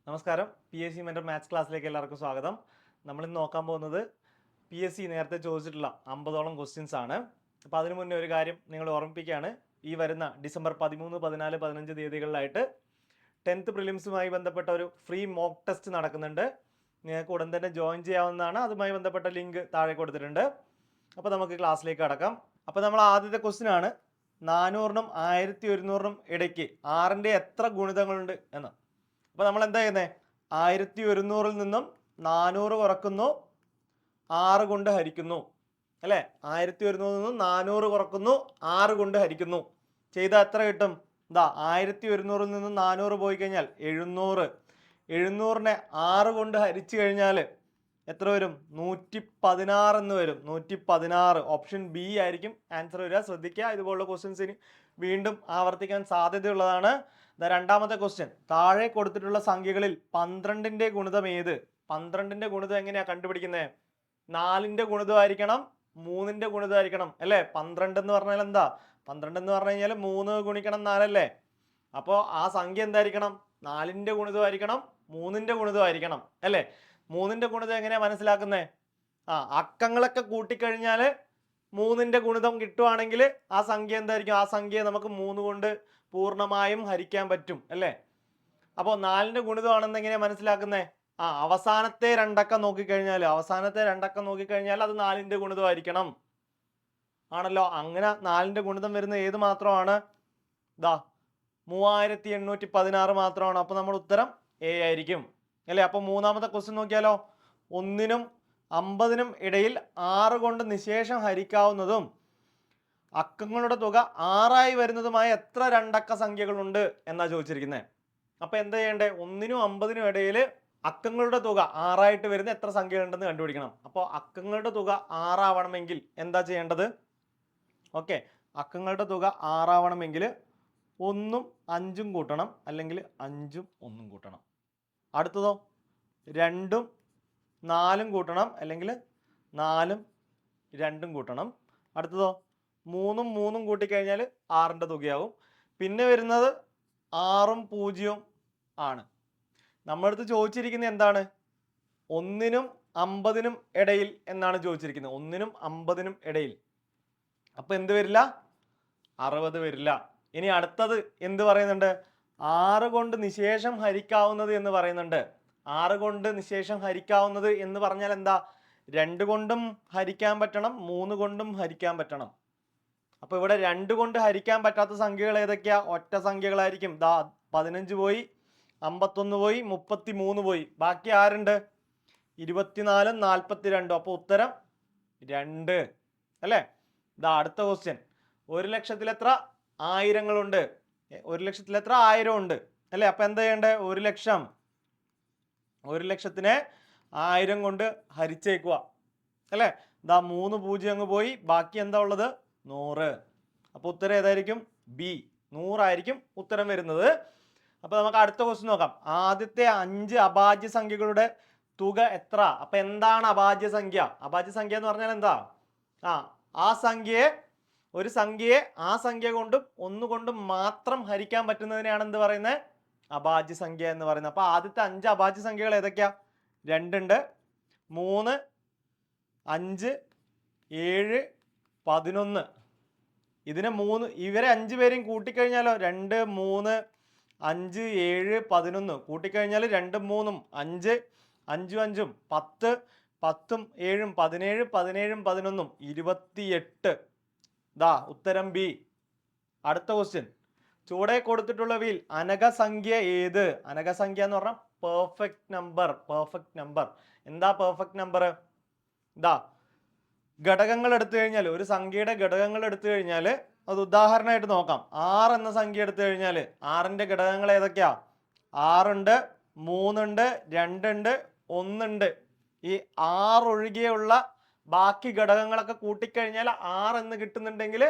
നമസ്കാരം. PSC mentor maths ക്ലാസ്സിലേക്ക് എല്ലാവർക്കും സ്വാഗതം. നമ്മളിന്ന് നോക്കാൻ പോകുന്നത് PSC നേരത്തെ ചോദിച്ചിട്ടുള്ള 50ഓളം ക്വസ്റ്റ്യൻസ് ആണ്. അപ്പോൾ അതിനു മുന്നേ ഒരു കാര്യം നിങ്ങൾ ഓർമ്മിപ്പിക്കുകയാണ്. ഈ വരുന്ന ഡിസംബർ 13, 14, 15 തീയതികളിലായിട്ട് 10th പ്രിലിംസുമായി ബന്ധപ്പെട്ട ഒരു ഫ്രീ മോക്ക് ടെസ്റ്റ് നടക്കുന്നുണ്ട്. നിങ്ങൾക്ക് ഉടൻ തന്നെ ജോയിൻ ചെയ്യാവുന്നതാണ്. അതുമായി ബന്ധപ്പെട്ട ലിങ്ക് താഴെ കൊടുത്തിട്ടുണ്ട്. അപ്പോൾ നമുക്ക് ക്ലാസ്സിലേക്ക് കടക്കാം. അപ്പോൾ നമ്മൾ ആദ്യത്തെ ക്വസ്റ്റ്യൻ ആണ് 400നും 1100നും ഇടയ്ക്ക് 6ന്റെ എത്ര ഗുണിതങ്ങളുണ്ട് എന്ന്. അപ്പോൾ നമ്മൾ എന്താ ചെയ്യുന്നത്? 1100ൽ നിന്നും 400 കുറക്കുന്നു, 6 കൊണ്ട് ഹരിക്കുന്നു അല്ലേ? 1100ൽ നിന്നും 400 കുറക്കുന്നു, 6 കൊണ്ട് ഹരിക്കുന്നു. ചെയ്താൽ എത്ര കിട്ടും? ഇതാ 1100ൽ നിന്നും 400 പോയി കഴിഞ്ഞാൽ 700. 700നെ 6 കൊണ്ട് ഹരിച്ചു കഴിഞ്ഞാൽ എത്ര വരും? 116 എന്ന് വരും. 116. ഓപ്ഷൻ ബി ആയിരിക്കും ആൻസർ വരിക. ശ്രദ്ധിക്കുക, ഇതുപോലുള്ള ക്വസ്റ്റ്യൻസിന് വീണ്ടും ആവർത്തിക്കാൻ സാധ്യതയുള്ളതാണ്. രണ്ടാമത്തെ ക്വസ്റ്റ്യൻ, താഴെ കൊടുത്തിട്ടുള്ള സംഖ്യകളിൽ 12ന്റെ ഗുണിതം ഏത്? 12ന്റെ ഗുണിതം എങ്ങനെയാ കണ്ടുപിടിക്കുന്നത്? 4ന്റെ ഗുണിതമായിരിക്കണം, 3ന്റെ ഗുണിതമായിരിക്കണം അല്ലേ? 12 എന്ന് പറഞ്ഞാൽ എന്താ? 12 എന്ന് പറഞ്ഞു കഴിഞ്ഞാൽ 3 ഗുണിക്കണം 4 അല്ലേ? അപ്പോൾ ആ സംഖ്യ എന്തായിരിക്കണം? 4ന്റെ ഗുണിതമായിരിക്കണം, 3ന്റെ ഗുണിതമായിരിക്കണം അല്ലേ? 3ന്റെ ഗുണിതം എങ്ങനെയാ മനസ്സിലാക്കുന്നത്? അക്കങ്ങളൊക്കെ കൂട്ടിക്കഴിഞ്ഞാൽ 3ന്റെ ഗുണിതം കിട്ടുവാണെങ്കിൽ ആ സംഖ്യ എന്തായിരിക്കും? ആ സംഖ്യയെ നമുക്ക് 3 കൊണ്ട് പൂർണ്ണമായും ഹരിക്കാൻ പറ്റും അല്ലേ? അപ്പോൾ 4ന്റെ ഗുണിതമാണെന്ന് എങ്ങനെയാ മനസ്സിലാക്കുന്നത്? അവസാനത്തെ രണ്ടക്കം നോക്കിക്കഴിഞ്ഞാൽ അത് 4ന്റെ ഗുണിതമായിരിക്കണം ആണല്ലോ. അങ്ങനെ 4ന്റെ ഗുണിതം വരുന്ന ഏത് മാത്രമാണ്? 3816 മാത്രമാണ്. അപ്പോൾ നമ്മുടെ ഉത്തരം എ ആയിരിക്കും അല്ലേ? അപ്പോൾ മൂന്നാമത്തെ ക്വസ്റ്റ്യൻ നോക്കിയാലോ. 1നും 50നും ഇടയിൽ 6 കൊണ്ട് നിശേഷം ഹരിക്കാവുന്നതും അക്കങ്ങളുടെ തുക 6ആയി വരുന്നതുമായ എത്ര രണ്ടക്ക സംഖ്യകളുണ്ട് എന്നാ ചോദിച്ചിരിക്കുന്നത്. അപ്പോൾ എന്താ ചെയ്യേണ്ടത്? 1നും 50നും ഇടയിൽ അക്കങ്ങളുടെ തുക 6ആയിട്ട് വരുന്ന എത്ര സംഖ്യകളുണ്ടെന്ന് കണ്ടുപിടിക്കണം. അപ്പോൾ അക്കങ്ങളുടെ തുക 6 ആവണമെങ്കിൽ എന്താ ചെയ്യേണ്ടത്? ഓക്കെ, അക്കങ്ങളുടെ തുക 6 ആവണമെങ്കിൽ 1ഉം 5ഉം കൂട്ടണം, അല്ലെങ്കിൽ 5ഉം 1ഉം കൂട്ടണം. അടുത്തതോ 2ഉം 4ഉം കൂട്ടണം, അല്ലെങ്കിൽ 4ഉം 2ഉം കൂട്ടണം. അടുത്തതോ 3ഉം 3ഉം കൂട്ടിക്കഴിഞ്ഞാൽ 6ന്റെ തുകയാവും. പിന്നെ വരുന്നത് 6ഉം 0ഉം ആണ്. നമ്മളടുത്ത് ചോദിച്ചിരിക്കുന്നത് എന്താണ്? 1നും 50നും ഇടയിൽ എന്നാണ് ചോദിച്ചിരിക്കുന്നത്. 1നും 50നും ഇടയിൽ. അപ്പോൾ എന്ത് വരില്ല? 60 വരില്ല. ഇനി അടുത്തത് എന്ത് പറയുന്നുണ്ട്? 6 കൊണ്ട് നിശേഷം ഹരിക്കാവുന്നത് എന്ന് പറയുന്നുണ്ട്. 6 കൊണ്ട് നിശേഷം ഹരിക്കാവുന്നത് എന്ന് പറഞ്ഞാൽ എന്താ? 2 കൊണ്ടും ഹരിക്കാൻ പറ്റണം, 3 കൊണ്ടും ഹരിക്കാൻ പറ്റണം. അപ്പോൾ ഇവിടെ 2 കൊണ്ട് ഹരിക്കാൻ പറ്റാത്ത സംഖ്യകൾ ഏതൊക്കെയാ? ഒറ്റ സംഖ്യകളായിരിക്കും. 15 പോയി, 51 പോയി, 33 പോയി. ബാക്കി ആരുണ്ട്? 24ഉം 42. അപ്പോൾ ഉത്തരം 2 അല്ലേ? അടുത്ത ക്വസ്റ്റ്യൻ, 1 ലക്ഷത്തിൽ എത്ര ആയിരങ്ങളുണ്ട്? 1 ലക്ഷത്തിൽ എത്ര 1000 ഉണ്ട് അല്ലേ? അപ്പോൾ എന്താ ചെയ്യേണ്ടത്? 1 ലക്ഷത്തിനെ 1000 കൊണ്ട് ഹരിച്ചേക്കുക അല്ലേ? 3 0 അങ്ങ് പോയി, ബാക്കി എന്താ ഉള്ളത്? 100. അപ്പോൾ ഉത്തരം ഏതായിരിക്കും? ബി, 100 ആയിരിക്കും ഉത്തരം വരുന്നത്. അപ്പോൾ നമുക്ക് അടുത്ത ക്വസ്റ്റ്യൻ നോക്കാം. ആദ്യത്തെ 5 അഭാജ്യ സംഖ്യകളുടെ തുക എത്ര? അപ്പോൾ എന്താണ് അഭാജ്യ സംഖ്യ? അഭാജ്യ സംഖ്യ എന്ന് പറഞ്ഞാൽ എന്താ? ഒരു സംഖ്യയെ ആ സംഖ്യ കൊണ്ടും ഒന്നുകൊണ്ടും മാത്രം ഹരിക്കാൻ പറ്റുന്നതിനെയാണ് എന്ത് പറയുന്നത്? അഭാജ്യ സംഖ്യ എന്ന് പറയുന്നത്. അപ്പോൾ ആദ്യത്തെ 5 അഭാജ്യ സംഖ്യകൾ ഏതൊക്കെയാ? 2 ഉണ്ട്, 3, 5, 7, 11. ഇവരെ 5 പേരെയും കൂട്ടിക്കഴിഞ്ഞാലോ 2, 3, 5, 7, 11 കൂട്ടിക്കഴിഞ്ഞാൽ 2ഉം 3ഉം 5, 5ഉം 5ഉം 10, 10ഉം 7ഉം 17, 17ഉം 11ഉം 28. ഉത്തരം ബി. അടുത്ത ക്വസ്റ്റ്യൻ, ചുവടെ കൊടുത്തിട്ടുള്ളവയിൽ അനകസംഖ്യ ഏത്? അനകസംഖ്യ എന്ന് പറഞ്ഞാൽ പെർഫെക്റ്റ് നമ്പർ. എന്താ പെർഫെക്റ്റ് നമ്പർ? ഘടകങ്ങൾ എടുത്തു കഴിഞ്ഞാൽ, ഒരു സംഖ്യയുടെ ഘടകങ്ങൾ എടുത്തു കഴിഞ്ഞാൽ, അത് ഉദാഹരണമായിട്ട് നോക്കാം. 6 എന്ന സംഖ്യ എടുത്തു കഴിഞ്ഞാൽ 6ന്റെ ഘടകങ്ങൾ ഏതൊക്കെയാ? 6 ഉണ്ട്, 3 ഉണ്ട്, 2 ഉണ്ട്, 1 ഉണ്ട്. ഈ 6 ഒഴികെയുള്ള ബാക്കി ഘടകങ്ങളൊക്കെ കൂട്ടിക്കഴിഞ്ഞാൽ 6 എന്ന് കിട്ടുന്നുണ്ടെങ്കിൽ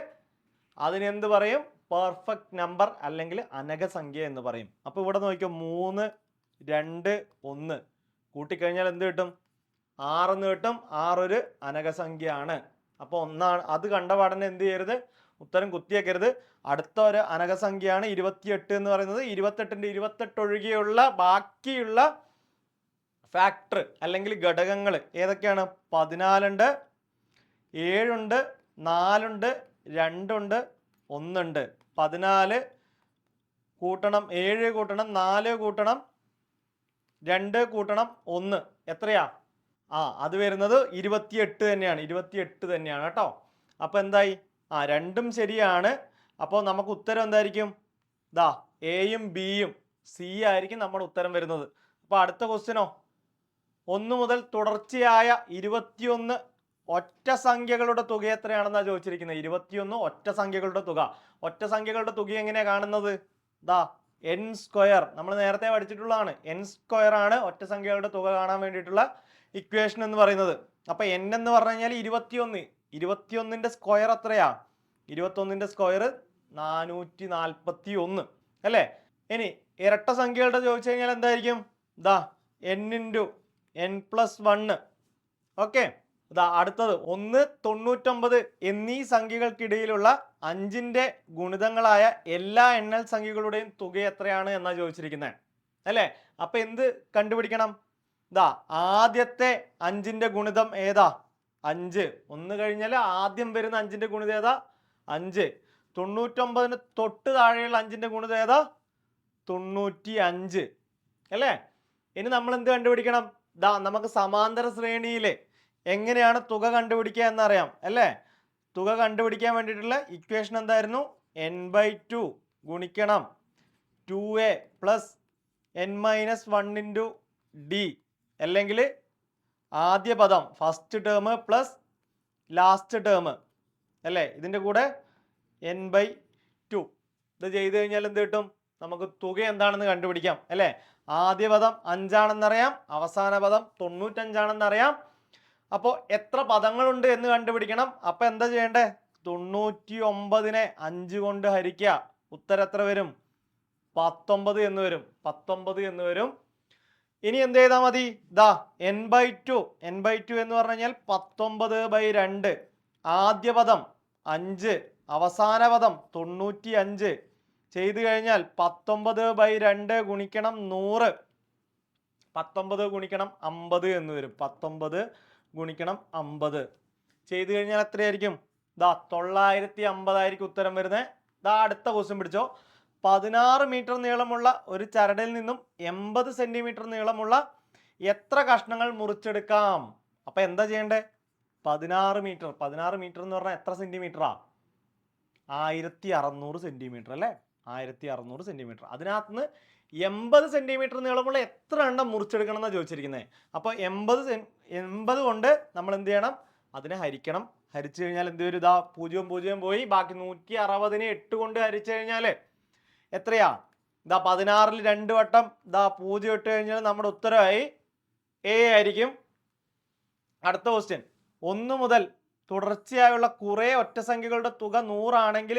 അതിനെന്ത് പറയും? പെർഫെക്റ്റ് നമ്പർ അല്ലെങ്കിൽ അനകസംഖ്യ എന്ന് പറയും. അപ്പോൾ ഇവിടെ നോക്കിയോ, 3, 2, 1 കൂട്ടിക്കഴിഞ്ഞാൽ എന്ത് കിട്ടും? 6 എന്ന് കിട്ടും. 6 ഒരു അനകസംഖ്യയാണ്. അപ്പോൾ ഒന്നാണ്. അത് കണ്ട പാടനെ എന്ത് ചെയ്യരുത്? ഉത്തരം കുത്തിയേക്കരുത്. അടുത്ത ഒരു അനകസംഖ്യയാണ് 28 എന്ന് പറയുന്നത്. 28ന്റെ 28 ഒഴികെയുള്ള ബാക്കിയുള്ള ഫാക്ടർ അല്ലെങ്കിൽ ഘടകങ്ങൾ ഏതൊക്കെയാണ്? 14 ഉണ്ട്, 7 ഉണ്ട്, 4 ഉണ്ട്, 2 ഉണ്ട്, 1 ഉണ്ട്. 14 കൂട്ടണം 7 കൂട്ടണം 4 കൂട്ടണം 2 കൂട്ടണം 1 എത്രയാ? അത് വരുന്നത് 28 തന്നെയാണ്. 28 തന്നെയാണ് കേട്ടോ. അപ്പോൾ എന്തായി? രണ്ടും ശരിയാണ്. അപ്പോൾ നമുക്ക് ഉത്തരം എന്തായിരിക്കും? എയും ബിയും സി ആയിരിക്കും നമ്മുടെ ഉത്തരം വരുന്നത്. അപ്പോൾ അടുത്ത ക്വസ്റ്റ്യനോ, 1 മുതൽ തുടർച്ചയായ 21 ഒറ്റ സംഖ്യകളുടെ തുക എത്രയാണെന്നാണ് ചോദിച്ചിരിക്കുന്നത്. 21 ഒറ്റ സംഖ്യകളുടെ തുക. ഒറ്റ സംഖ്യകളുടെ തുക എങ്ങനെയാണ് കാണുന്നത്? എൻ സ്ക്വയർ നമ്മൾ നേരത്തെ പഠിച്ചിട്ടുള്ളതാണ്. എൻ സ്ക്വയർ ആണ് ഒറ്റ സംഖ്യകളുടെ തുക കാണാൻ വേണ്ടിയിട്ടുള്ള ഇക്വേഷൻ എന്ന് പറയുന്നത്. അപ്പോൾ എൻ എന്ന് പറഞ്ഞു കഴിഞ്ഞാൽ 21. 21ന്റെ സ്ക്വയർ എത്രയാ? 21ന്റെ സ്ക്വയർ 441 അല്ലേ? ഇനി ഇരട്ട സംഖ്യകളുടെ ചോദിച്ചു കഴിഞ്ഞാൽ എന്തായിരിക്കും? n × n+1. ഓക്കെ. അടുത്തത് 1, 99 എന്നീ സംഖ്യകൾക്കിടയിലുള്ള 5ന്റെ ഗുണിതങ്ങളായ എല്ലാ എണ്ണൽ സംഖ്യകളുടെയും തുക എത്രയാണ് എന്നാ ചോദിച്ചിരിക്കുന്നത് അല്ലേ? അപ്പൊ എന്ത് കണ്ടുപിടിക്കണം? ആദ്യത്തെ 5ന്റെ ഗുണിതം ഏതാ? 5. 1 കഴിഞ്ഞാൽ ആദ്യം വരുന്ന 5ന്റെ ഗുണിതം ഏതാ? 5. 99ന് തൊട്ട് താഴെയുള്ള 5ന്റെ ഗുണിതം ഏതാ? 95 അല്ലേ? ഇനി നമ്മൾ എന്ത് കണ്ടുപിടിക്കണം? നമുക്ക് സമാന്തര ശ്രേണിയിലെ എങ്ങനെയാണ് തുക കണ്ടുപിടിക്കുക എന്നറിയാം അല്ലേ? തുക കണ്ടുപിടിക്കാൻ വേണ്ടിയിട്ടുള്ള ഇക്വേഷൻ എന്തായിരുന്നു? n/2 ഗുണിക്കണം 2a + n-1 × d അല്ലെങ്കിൽ ആദ്യ പദം first term plus last term അല്ലേ? ഇതിൻ്റെ കൂടെ n/2. ഇത് ചെയ്ത് കഴിഞ്ഞാൽ എന്ത് കിട്ടും? നമുക്ക് തുക എന്താണെന്ന് കണ്ടുപിടിക്കാം അല്ലേ? ആദ്യ പദം 5 ആണെന്നറിയാം, അവസാന പദം 95 ആണെന്നറിയാം. അപ്പോൾ എത്ര പദങ്ങളുണ്ട് എന്ന് കണ്ടുപിടിക്കണം. അപ്പോൾ എന്താ ചെയ്യേണ്ടേ? 99നെ 5 കൊണ്ട് ഹരിക്കുക. ഉത്തരം എത്ര വരും? 19 എന്ന് വരും. 19 എന്ന് വരും. ഇനി എന്ത് ചെയ്താൽ മതി? n/2 എന്ന് പറഞ്ഞു കഴിഞ്ഞാൽ 19/2. ആദ്യ പദം 5, അവസാന പദം 95 ചെയ്തു കഴിഞ്ഞാൽ 19/2 ഗുണിക്കണം 100. 19 ഗുണിക്കണം 50 എന്ന് വരും. 19 ഗുണിക്കണം 50 ചെയ്തു കഴിഞ്ഞാൽ എത്രയായിരിക്കും? 950 ആയിരിക്കും ഉത്തരം വരുന്നത്. അടുത്ത ക്വസ്റ്റ്യൻ പിടിച്ചോ. 16 മീറ്റർ നീളമുള്ള ഒരു ചരടിൽ നിന്നും 80 സെന്റിമീറ്റർ നീളമുള്ള എത്ര കഷ്ണങ്ങൾ മുറിച്ചെടുക്കാം? അപ്പൊ എന്താ ചെയ്യണ്ടേ? 16 മീറ്റർ എന്ന് പറഞ്ഞാൽ എത്ര സെന്റിമീറ്ററാ? 1600 സെന്റിമീറ്റർ അല്ലേ? 1600 സെന്റിമീറ്റർ. അതിനകത്ത് നിന്ന് 80 സെന്റിമീറ്റർ നീളമുള്ള എത്ര എണ്ണം മുറിച്ചെടുക്കണം എന്നാണ് ചോദിച്ചിരിക്കുന്നത്. അപ്പോൾ 80 കൊണ്ട് നമ്മൾ എന്ത് ചെയ്യണം? അതിനെ ഹരിക്കണം. ഹരിച്ചു കഴിഞ്ഞാൽ എന്ത് വരും? 0 0 പോയി. ബാക്കി 160നെ 8 കൊണ്ട് ഹരിച്ചു കഴിഞ്ഞാൽ എത്രയാ? 16ൽ 2 വട്ടം 0 ഇട്ട് കഴിഞ്ഞാൽ നമ്മുടെ ഉത്തരമായി എ ആയിരിക്കും. അടുത്ത ക്വസ്റ്റ്യൻ, 1 മുതൽ തുടർച്ചയായുള്ള കുറേ ഒറ്റ സംഖ്യകളുടെ തുക 100 ആണെങ്കിൽ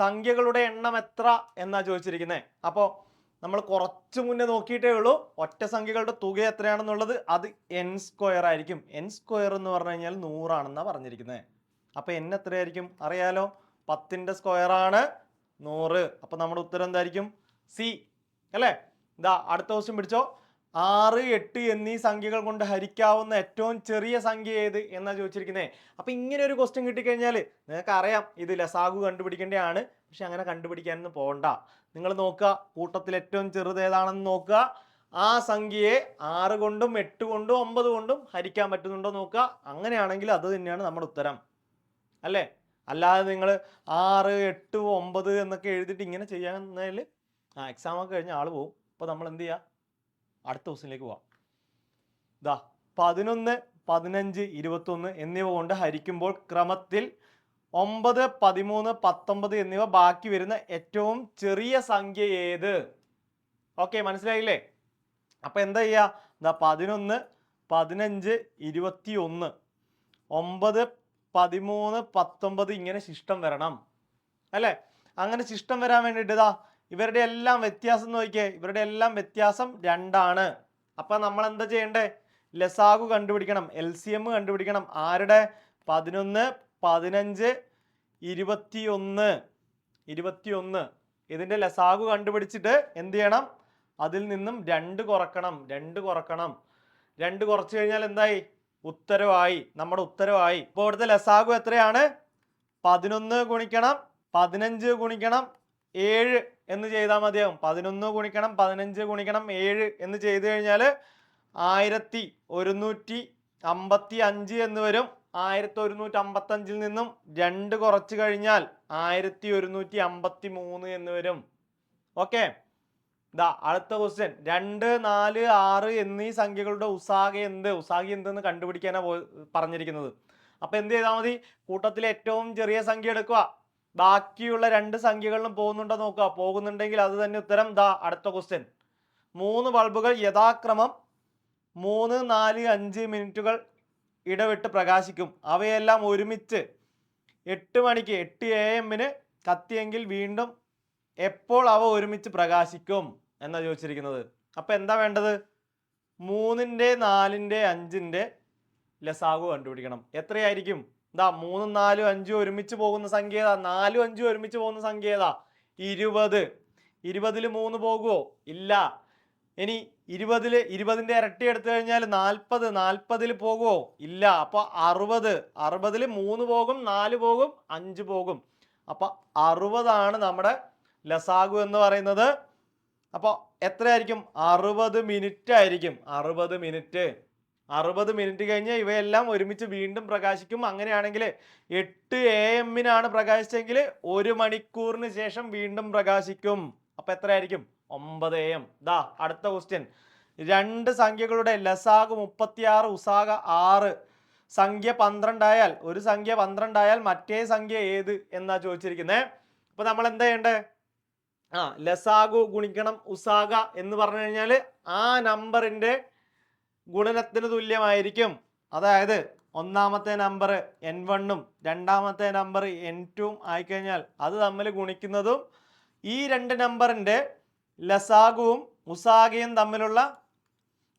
സംഖ്യകളുടെ എണ്ണം എത്ര എന്നാ ചോദിച്ചിരിക്കുന്നത്. അപ്പോൾ നമ്മൾ കുറച്ച് മുന്നേ നോക്കിയിട്ടേ ഉള്ളൂ ഒറ്റ സംഖ്യകളുടെ തുക എത്രയാണെന്നുള്ളത്. അത് n സ്ക്വയർ ആയിരിക്കും. n സ്ക്വയർ എന്ന് പറഞ്ഞു കഴിഞ്ഞാൽ 100 ആണെന്നാണ് പറഞ്ഞിരിക്കുന്നത്. അപ്പോൾ n എത്രയായിരിക്കും അറിയാലോ? 10ന്റെ സ്ക്വയർ ആണ് 100. അപ്പോൾ നമ്മുടെ ഉത്തരം എന്തായിരിക്കും? സി അല്ലേ? അടുത്ത ക്വസ്റ്റ്യൻ പിടിച്ചോ. 6, 8 എന്നീ സംഖ്യകൾ കൊണ്ട് ഹരിക്കാവുന്ന ഏറ്റവും ചെറിയ സംഖ്യ ഏത് എന്നാ ചോദിച്ചിരിക്കുന്നത്. അപ്പോൾ ഇങ്ങനെ ഒരു ക്വസ്റ്റ്യൻ കിട്ടിക്കഴിഞ്ഞാൽ നിങ്ങൾക്ക് അറിയാം ഇത് ലസാഗു കണ്ടുപിടിക്കേണ്ടതാണ്. പക്ഷെ അങ്ങനെ കണ്ടുപിടിക്കാനൊന്നും പോകണ്ട. നിങ്ങൾ നോക്കുക, കൂട്ടത്തിൽ ഏറ്റവും ചെറുത് ഏതാണെന്ന് നോക്കുക. ആ സംഖ്യയെ 6 കൊണ്ടും 8 കൊണ്ടും 9 കൊണ്ടും ഹരിക്കാൻ പറ്റുന്നുണ്ടോ നോക്കുക. അങ്ങനെയാണെങ്കിൽ അത് തന്നെയാണ് നമ്മുടെ ഉത്തരം അല്ലേ? അല്ലാതെ നിങ്ങൾ 6, 8, 9 എന്നൊക്കെ എഴുതിയിട്ട് ഇങ്ങനെ ചെയ്യാന്നതിൽ എക്സാം ഒക്കെ കഴിഞ്ഞ ആൾ പോകും. അപ്പോൾ നമ്മൾ എന്ത് ചെയ്യുക? അടുത്ത ക്വസ്റ്റ്യനിലേക്ക് പോവാം. 11, 15, 21 എന്നിവ കൊണ്ട് ഹരിക്കുമ്പോൾ ക്രമത്തിൽ 9, 13, 19 എന്നിവ ബാക്കി വരുന്ന ഏറ്റവും ചെറിയ സംഖ്യ ഏത്? ഓക്കെ, മനസ്സിലായില്ലേ? അപ്പൊ എന്താ ചെയ്യുക? 11, 15, 21, 9, 13, 19 ഇങ്ങനെ ശിഷ്ടം വരണം അല്ലേ? അങ്ങനെ ശിഷ്ടം വരാൻ വേണ്ടിയിട്ട് ഇവരുടെ എല്ലാം വ്യത്യാസം നോക്കിയേ. ഇവരുടെ എല്ലാം വ്യത്യാസം 2 ആണ്. അപ്പൊ നമ്മൾ എന്താ ചെയ്യണ്ടേ? ലസാഗു കണ്ടുപിടിക്കണം, LCM കണ്ടുപിടിക്കണം. ആരുടെ? 11, 15, 21 21 ഇതിൻ്റെ ലസാഗു കണ്ടുപിടിച്ചിട്ട് എന്ത് ചെയ്യണം? അതിൽ നിന്നും 2 കുറക്കണം. 2 കുറച്ച് കഴിഞ്ഞാൽ എന്തായി? ഉത്തരവായി. നമ്മുടെ ഉത്തരവായി. ഇപ്പോൾ ഇവിടുത്തെ ലസാഗു എത്രയാണ്? 11 ഗുണിക്കണം 15 ഗുണിക്കണം 7 എന്ന് ചെയ്താൽ മതിയാവും. 11 ഗുണിക്കണം 15 ഗുണിക്കണം 7 എന്ന് ചെയ്തു കഴിഞ്ഞാൽ 1155 എന്ന് വരും. 1155 നിന്നും 2 കുറച്ച് കഴിഞ്ഞാൽ 1153 എന്ന് വരും. ഓക്കെ, ഇതാ അടുത്ത ക്വസ്റ്റ്യൻ. 2, 4, 6 എന്നീ സംഖ്യകളുടെ ഉസാഗ എന്തെന്ന് കണ്ടുപിടിക്കാനാണ് പറഞ്ഞിരിക്കുന്നത്. അപ്പൊ എന്ത് ചെയ്താൽ മതി? കൂട്ടത്തിലെ ഏറ്റവും ചെറിയ സംഖ്യ എടുക്കുക, ബാക്കിയുള്ള 2 സംഖ്യകളിലും പോകുന്നുണ്ടോ നോക്കുക. പോകുന്നുണ്ടെങ്കിൽ അത് തന്നെ ഉത്തരം. ദാ അടുത്ത ക്വസ്റ്റ്യൻ. 3 ബൾബുകൾ യഥാക്രമം 3, 4, 5 മിനിറ്റുകൾ ഇടവിട്ട് പ്രകാശിക്കും. അവയെല്ലാം ഒരുമിച്ച് 8 മണിക്ക് 8 AM കത്തിയെങ്കിൽ വീണ്ടും എപ്പോൾ അവ ഒരുമിച്ച് പ്രകാശിക്കും എന്നാ ചോദിച്ചിരിക്കുന്നത്. അപ്പൊ എന്താ വേണ്ടത്? 3ന്റെ 4ന്റെ 5ന്റെ ലസാഗു കണ്ടുപിടിക്കണം. എത്രയായിരിക്കും? ഇതാ 3, 4, 5 ഒരുമിച്ച് പോകുന്ന സംഖ്യ ഏതാ? 4, 5 ഒരുമിച്ച് പോകുന്ന സംഖ്യ ഏതാ? 20. 20ൽ 3 പോകുമോ? ഇല്ല. ഇനി 20ന്റെ ഇരട്ടി എടുത്തു കഴിഞ്ഞാൽ 40. 40ൽ പോകുമോ? ഇല്ല. അപ്പൊ 60. 60ൽ 3 പോകും, 4 പോകും, 5 പോകും. അപ്പൊ 60 നമ്മുടെ ലസാഗു എന്ന് പറയുന്നത്. അപ്പോൾ എത്രയായിരിക്കും? 60 മിനിറ്റ് ആയിരിക്കും. 60 മിനിറ്റ്. 60 മിനിറ്റ് കഴിഞ്ഞ് ഇവയെല്ലാം ഒരുമിച്ച് വീണ്ടും പ്രകാശിക്കും. അങ്ങനെയാണെങ്കിൽ 8 AM പ്രകാശിച്ചെങ്കിൽ 1 മണിക്കൂറിന് ശേഷം വീണ്ടും പ്രകാശിക്കും. അപ്പൊ എത്രയായിരിക്കും? 9 AM. ദാ അടുത്ത ക്വസ്റ്റ്യൻ. 2 സംഖ്യകളുടെ ലസാഗു 36, ഉസാഗ 6. സംഖ്യ 12 ആയാൽ, ഒരു സംഖ്യ 12 ആയാൽ മറ്റേ സംഖ്യ ഏത് എന്നാ ചോദിച്ചിരിക്കുന്നത്. അപ്പൊ നമ്മൾ എന്താ ചെയ്യണ്ടേ? ലസാഗു ഗുണിക്കണം ഉസാഗ എന്ന് പറഞ്ഞു കഴിഞ്ഞാൽ ആ നമ്പറിന്റെ ഗുണനത്തിന് തുല്യമായിരിക്കും. അതായത് ഒന്നാമത്തെ നമ്പർ n1 രണ്ടാമത്തെ നമ്പർ n2 ആയിക്കഴിഞ്ഞാൽ അത് തമ്മിൽ ഗുണിക്കുന്നതും ഈ 2 നമ്പറിന്റെ ലസാഗുവും ഉസാഗയും തമ്മിലുള്ള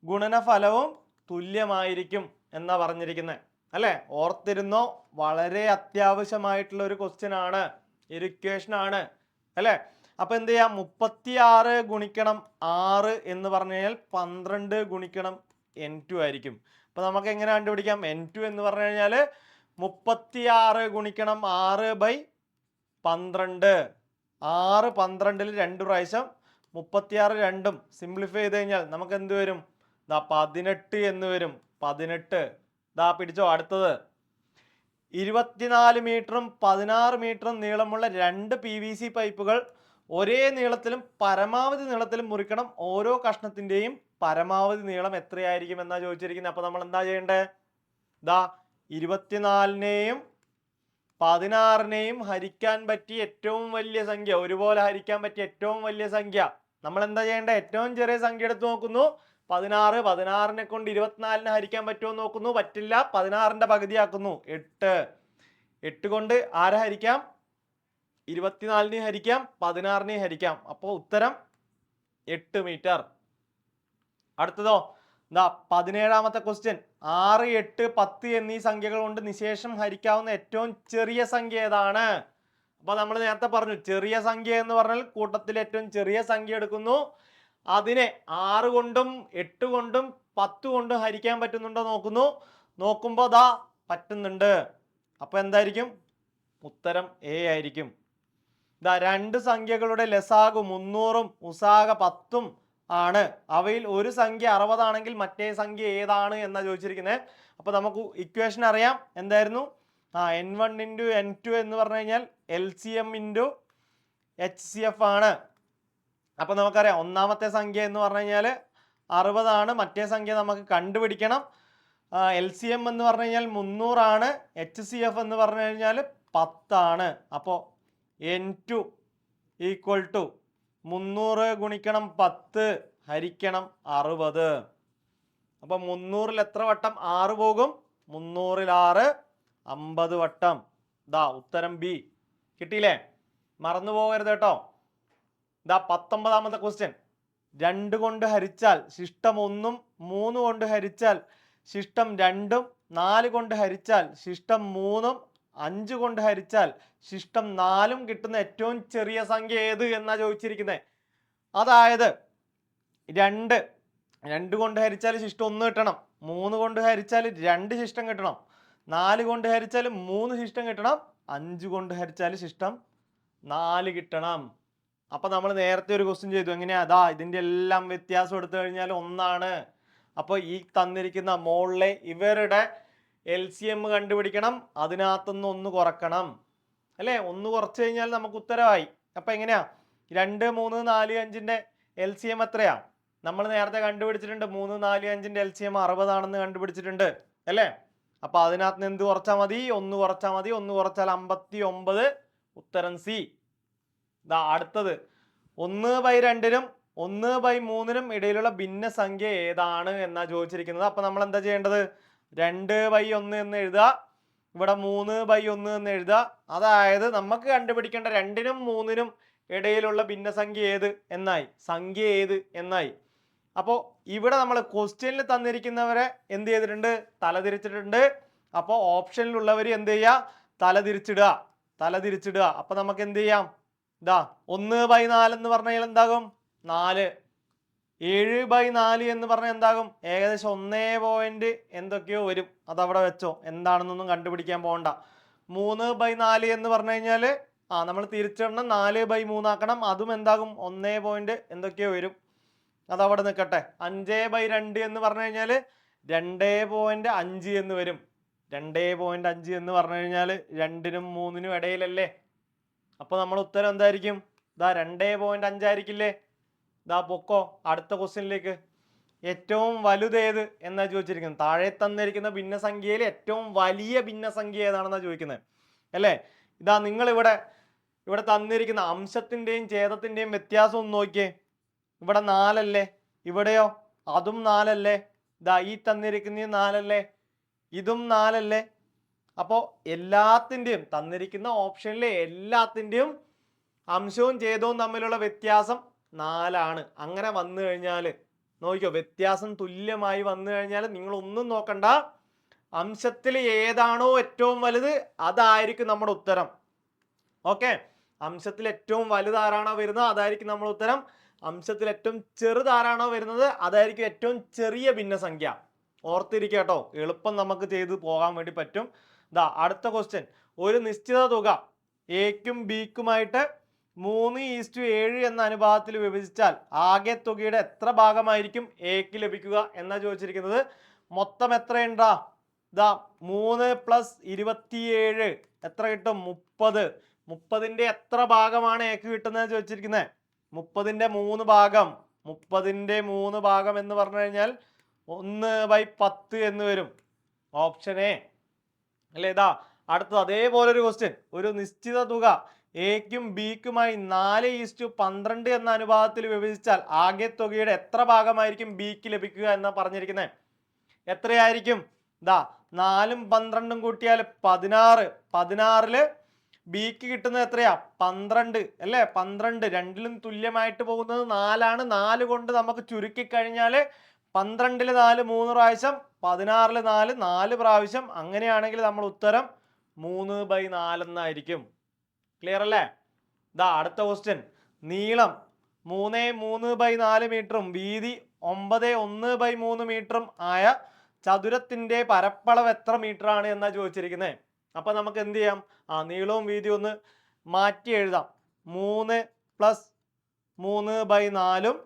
ഗുണനഫലവും തുല്യമായിരിക്കും എന്നാ പറഞ്ഞിരിക്കുന്നത്. അല്ലേ? ഓർത്തിരുന്നോ? വളരെ അത്യാവശ്യമായിട്ടുള്ള ഒരു ക്വസ്റ്റ്യൻ ആണ്, ഒരു ഇക്വേഷൻ ആണ്. അല്ലേ? അപ്പൊ എന്ത് ചെയ്യാം? 36 ഗുണിക്കണം 6 എന്ന് പറഞ്ഞു കഴിഞ്ഞാൽ 12 ഗുണിക്കണം n2 ആയിരിക്കും. അപ്പൊ നമുക്ക് എങ്ങനെ കണ്ടുപിടിക്കാം? n2 എന്ന് പറഞ്ഞു കഴിഞ്ഞാൽ 36 ഗുണിക്കണം 6/12. 6 12ൽ 2 പ്രാവശ്യം 36 2ഉം സിംപ്ലിഫൈ ചെയ്ത് കഴിഞ്ഞാൽ നമുക്ക് എന്ത് വരും? 18 എന്ന് വരും. 18. ദാ പിടിച്ചോ അടുത്തത്. 24 മീറ്ററും 16 മീറ്ററും നീളമുള്ള 2 PVC പൈപ്പുകൾ ഒരേ നീളത്തിലും പരമാവധി നീളത്തിലും മുറിക്കണം. ഓരോ കഷ്ണത്തിന്റെയും പരമാവധി നീളം എത്രയായിരിക്കും എന്നാ ചോദിച്ചിരിക്കുന്നത്. അപ്പൊ നമ്മൾ എന്താ ചെയ്യേണ്ടത്? ദാ 24നെയും 16നെയും ഹരിക്കാൻ പറ്റിയ ഏറ്റവും വലിയ സംഖ്യ, ഒരുപോലെ ഹരിക്കാൻ പറ്റിയ ഏറ്റവും വലിയ സംഖ്യ നമ്മൾ എന്താ ചെയ്യേണ്ടത്? ഏറ്റവും ചെറിയ സംഖ്യ എടുത്ത് നോക്കുന്നു. 16. 16നെ കൊണ്ട് 24നെ ഹരിക്കാൻ പറ്റുമോ നോക്കുന്നു. പറ്റില്ല. 16ന്റെ പകുതിയാക്കുന്നു. 8. 8 കൊണ്ട് ആരെ ഹരിക്കാം? 24നെ ഹരിക്കാം, 16നെ ഹരിക്കാം. അപ്പോൾ ഉത്തരം 8 മീറ്റർ. അടുത്തതോ? 17ാമത്തെ ക്വസ്റ്റ്യൻ. 6, 8, 10 എന്നീ സംഖ്യകൾ കൊണ്ട് നിശേഷം ഹരിക്കാവുന്ന ഏറ്റവും ചെറിയ സംഖ്യ ഏതാണ്? അപ്പൊ നമ്മൾ നേരത്തെ പറഞ്ഞു, ചെറിയ സംഖ്യ എന്ന് പറഞ്ഞാൽ കൂട്ടത്തിൽ ഏറ്റവും ചെറിയ സംഖ്യ എടുക്കുന്നു, അതിനെ 6 കൊണ്ടും 8 കൊണ്ടും 10 കൊണ്ടും ഹരിക്കാൻ പറ്റുന്നുണ്ടോ നോക്കുന്നു. നോക്കുമ്പോൾ ദാ പറ്റുന്നുണ്ട്. അപ്പൊ എന്തായിരിക്കും? ഉത്തരം A ആയിരിക്കും. 2 സംഖ്യകളുടെ ലസാഗു 300ഉം ഉസാഗ 10ഉം ആണ്. അവയിൽ ഒരു സംഖ്യ 60 ആണെങ്കിൽ മറ്റേ സംഖ്യ ഏതാണ് എന്നാ ചോദിച്ചിരിക്കുന്നത്. അപ്പൊ നമുക്ക് ഇക്വേഷൻ അറിയാം. എന്തായിരുന്നു? n1 × n2 എന്ന് പറഞ്ഞു കഴിഞ്ഞാൽ LCM × HCF ആണ്. അപ്പൊ നമുക്കറിയാം ഒന്നാമത്തെ സംഖ്യ എന്ന് പറഞ്ഞു കഴിഞ്ഞാൽ 60 ആണ്. മറ്റേ സംഖ്യ നമുക്ക് കണ്ടുപിടിക്കണം. LCM എന്ന് പറഞ്ഞു കഴിഞ്ഞാൽ 300 ആണ്. HCF എന്ന് പറഞ്ഞു കഴിഞ്ഞാൽ 10 ആണ്. അപ്പോൾ n2 = 300 ഗുണിക്കണം 10 ഹരിക്കണം 60. അപ്പൊ 300ൽ എത്ര വട്ടം 6 പോകും? 300ൽ 6 50 വട്ടം. ദാ ഉത്തരം B. കിട്ടിയില്ലേ? മറന്നു പോകരുത് കേട്ടോ. 19ാമത്തെ ക്വസ്റ്റ്യൻ. 2 കൊണ്ട് ഹരിച്ചാൽ ശിഷ്ടം 1ഉം 3 കൊണ്ട് ഹരിച്ചാൽ ശിഷ്ടം 2ഉം 4 കൊണ്ട് ഹരിച്ചാൽ ശിഷ്ടം 3ഉം 5 കൊണ്ട് ഹരിച്ചാൽ ശിഷ്ടം 4 കിട്ടുന്ന ഏറ്റവും ചെറിയ സംഖ്യ ഏത് എന്നാ ചോദിച്ചിരിക്കുന്നത്. അതായത് 2 കൊണ്ട് ഹരിച്ചാൽ ശിഷ്ടം 1 കിട്ടണം, 3 കൊണ്ട് ഹരിച്ചാൽ 2 ശിഷ്ടം കിട്ടണം, 4 കൊണ്ട് ഹരിച്ചാൽ 3 ശിഷ്ടം കിട്ടണം, 5 കൊണ്ട് ഹരിച്ചാൽ ശിഷ്ടം 4 കിട്ടണം. അപ്പൊ നമ്മൾ നേരത്തെ ഒരു ക്വസ്റ്റ്യൻ ചെയ്തു, എങ്ങനെയാ? അതാ ഇതിന്റെ എല്ലാം വ്യത്യാസം എടുത്തു കഴിഞ്ഞാൽ 1 ആണ്. അപ്പോൾ ഈ തന്നിരിക്കുന്ന മോളിലെ ഇവരുടെ LCM കണ്ടുപിടിക്കണം, അതിനകത്തുനിന്ന് 1 കുറക്കണം അല്ലേ? 1 കുറച്ച് കഴിഞ്ഞാൽ നമുക്ക് ഉത്തരമായി. അപ്പൊ എങ്ങനെയാ? 2, 3, 4, 5ന്റെ LCM എത്രയാ? നമ്മൾ നേരത്തെ കണ്ടുപിടിച്ചിട്ടുണ്ട്. 3, 4, 5ന്റെ LCM 60 ആണെന്ന് കണ്ടുപിടിച്ചിട്ടുണ്ട് അല്ലേ? അപ്പൊ അതിനകത്ത് നിന്ന് എന്ത് കുറച്ചാൽ മതി? 1 കുറച്ചാൽ മതി. 1 കുറച്ചാൽ 59. ഉത്തരം സി. അടുത്തത് 1/2നും 1/3നും ഇടയിലുള്ള ഭിന്നസംഖ്യ ഏതാണ് എന്നാ ചോദിച്ചിരിക്കുന്നത്. അപ്പൊ നമ്മൾ എന്താ ചെയ്യേണ്ടത്? 2/1 എന്ന് എഴുതുക, ഇവിടെ 3/1 എന്ന് എഴുതുക. അതായത് നമുക്ക് കണ്ടുപിടിക്കേണ്ട 2നും 3നും ഇടയിലുള്ള ഭിന്നസംഖ്യ ഏത് എന്നായി, സംഖ്യ ഏത് എന്നായി. അപ്പോൾ ഇവിടെ നമ്മൾ ക്വസ്റ്റ്യനിൽ തന്നിരിക്കുന്നവരെ എന്ത് ചെയ്തിട്ടുണ്ട്? തലതിരിച്ചിട്ടുണ്ട്. അപ്പോൾ ഓപ്ഷനിലുള്ളവർ എന്ത് ചെയ്യുക? തലതിരിച്ചിടുക. അപ്പൊ നമുക്ക് എന്ത് ചെയ്യാം? 1/4 എന്ന് പറഞ്ഞാൽ എന്താകും? 4. 7/4 എന്ന് പറഞ്ഞാൽ എന്താകും? ഏകദേശം 1 പോയിന്റ് എന്തൊക്കെയോ വരും. അതവിടെ വെച്ചോ, എന്താണെന്നൊന്നും കണ്ടുപിടിക്കാൻ പോകണ്ട. 3/4 എന്ന് പറഞ്ഞു കഴിഞ്ഞാൽ നമ്മൾ തിരിച്ചിടണം, 4/3 ആക്കണം. അതും എന്താകും? 1 പോയിന്റ് എന്തൊക്കെയോ വരും. അതവിടെ നിൽക്കട്ടെ. 5/2 എന്ന് പറഞ്ഞു കഴിഞ്ഞാൽ 2.5 എന്ന് വരും. 2.5 എന്ന് പറഞ്ഞു കഴിഞ്ഞാൽ 2നും 3നും ഇടയിലല്ലേ? അപ്പോൾ നമ്മൾ ഉത്തരം എന്തായിരിക്കും? 2.5 ആയിരിക്കില്ലേ? പൊക്കോ അടുത്ത ക്വസ്റ്റ്യനിലേക്ക്. ഏറ്റവും വലുതേത് എന്നാ ചോദിച്ചിരിക്കുന്നത്. താഴെ തന്നിരിക്കുന്ന ഭിന്നസംഖ്യയിൽ ഏറ്റവും വലിയ ഭിന്നസംഖ്യ ഏതാണെന്നാ ചോദിക്കുന്നത് അല്ലേ? നിങ്ങൾ ഇവിടെ തന്നിരിക്കുന്ന അംശത്തിന്റെയും ഛേദത്തിന്റെയും വ്യത്യാസം ഒന്ന് നോക്കിയേ. ഇവിടെ 4 അല്ലേ? ഇവിടെയോ അതും 4 അല്ലേ? ഈ തന്നിരിക്കുന്ന 4 അല്ലേ? ഇതും 4 അല്ലേ? അപ്പോൾ എല്ലാത്തിൻ്റെയും തന്നിരിക്കുന്ന ഓപ്ഷനിലെ എല്ലാത്തിൻ്റെയും അംശവും ഛേദവും തമ്മിലുള്ള വ്യത്യാസം 4 ആണ്. അങ്ങനെ വന്നു കഴിഞ്ഞാൽ നോക്കിക്കോ, വ്യത്യാസം തുല്യമായി വന്നു കഴിഞ്ഞാൽ നിങ്ങൾ ഒന്നും നോക്കണ്ട, അംശത്തിൽ ഏതാണോ ഏറ്റവും വലുത് അതായിരിക്കും നമ്മുടെ ഉത്തരം. ഓക്കെ, അംശത്തിൽ ഏറ്റവും വലുതാരാണോ വരുന്നത് അതായിരിക്കും നമ്മുടെ ഉത്തരം. അംശത്തിൽ ഏറ്റവും ചെറുതാരാണോ വരുന്നത് അതായിരിക്കും ഏറ്റവും ചെറിയ ഭിന്നസംഖ്യ. ഓർത്തിരിക്കുക കേട്ടോ, എളുപ്പം നമുക്ക് ചെയ്ത് പോകാൻ വേണ്ടി പറ്റും. അടുത്ത ക്വസ്റ്റ്യൻ. ഒരു നിശ്ചിത തുക എക്കും ബിക്കുമായിട്ട് 3:7 എന്ന അനുപാതത്തിൽ വിഭജിച്ചാൽ ആകെ തുകയുടെ എത്ര ഭാഗമായിരിക്കും എക്ക് ലഭിക്കുക എന്നാ ചോദിച്ചിരിക്കുന്നത്. മൊത്തം എത്രയുണ്ടാ? 3 + 27 എത്ര കിട്ടും? 30. 30ന്റെ എത്ര ഭാഗമാണ് എക്ക് കിട്ടുന്നത് ചോദിച്ചിരിക്കുന്നത്? 30ന്റെ 3 ഭാഗം. 30ന്റെ 3 ഭാഗം എന്ന് പറഞ്ഞു കഴിഞ്ഞാൽ 1/10 എന്ന് വരും. ഓപ്ഷൻ എ അല്ലേ? അടുത്തത് അതേപോലെ ഒരു ക്വസ്റ്റ്യൻ. ഒരു നിശ്ചിത തുക എക്കും ബിക്കുമായി 4:12 എന്ന അനുപാതത്തിൽ വിഭജിച്ചാൽ ആകെ തുകയുടെ എത്ര ഭാഗമായിരിക്കും ബിക്ക് ലഭിക്കുക എന്നാ പറഞ്ഞിരിക്കുന്നത്. എത്രയായിരിക്കും? 4ഉം 12ഉം കൂട്ടിയാൽ 16. 16ല് ബിക്ക് കിട്ടുന്നത് എത്രയാ? 12 അല്ലേ? 12. രണ്ടിലും തുല്യമായിട്ട് പോകുന്നത് 4 ആണ്. 4 കൊണ്ട് നമുക്ക് ചുരുക്കി കഴിഞ്ഞാൽ 12ല് 4 3 പ്രാവശ്യം, 16ല് 4 പ്രാവശ്യം. അങ്ങനെയാണെങ്കിൽ നമ്മൾ ഉത്തരം 3/4 എന്നായിരിക്കും. ക്ലിയർ അല്ലേ? അടുത്ത ക്വസ്റ്റ്യൻ. നീളം 3/4 മീറ്ററും വീതി 9/1/3 മീറ്ററും ആയ ചതുരത്തിന്റെ പരപ്പളവ് എത്ര മീറ്റർ ആണ് എന്നാ ചോദിച്ചിരിക്കുന്നത്. അപ്പൊ നമുക്ക് എന്ത് ചെയ്യാം? നീളവും വീതിയും ഒന്ന് മാറ്റി എഴുതാം. 3 + 3/4ഉം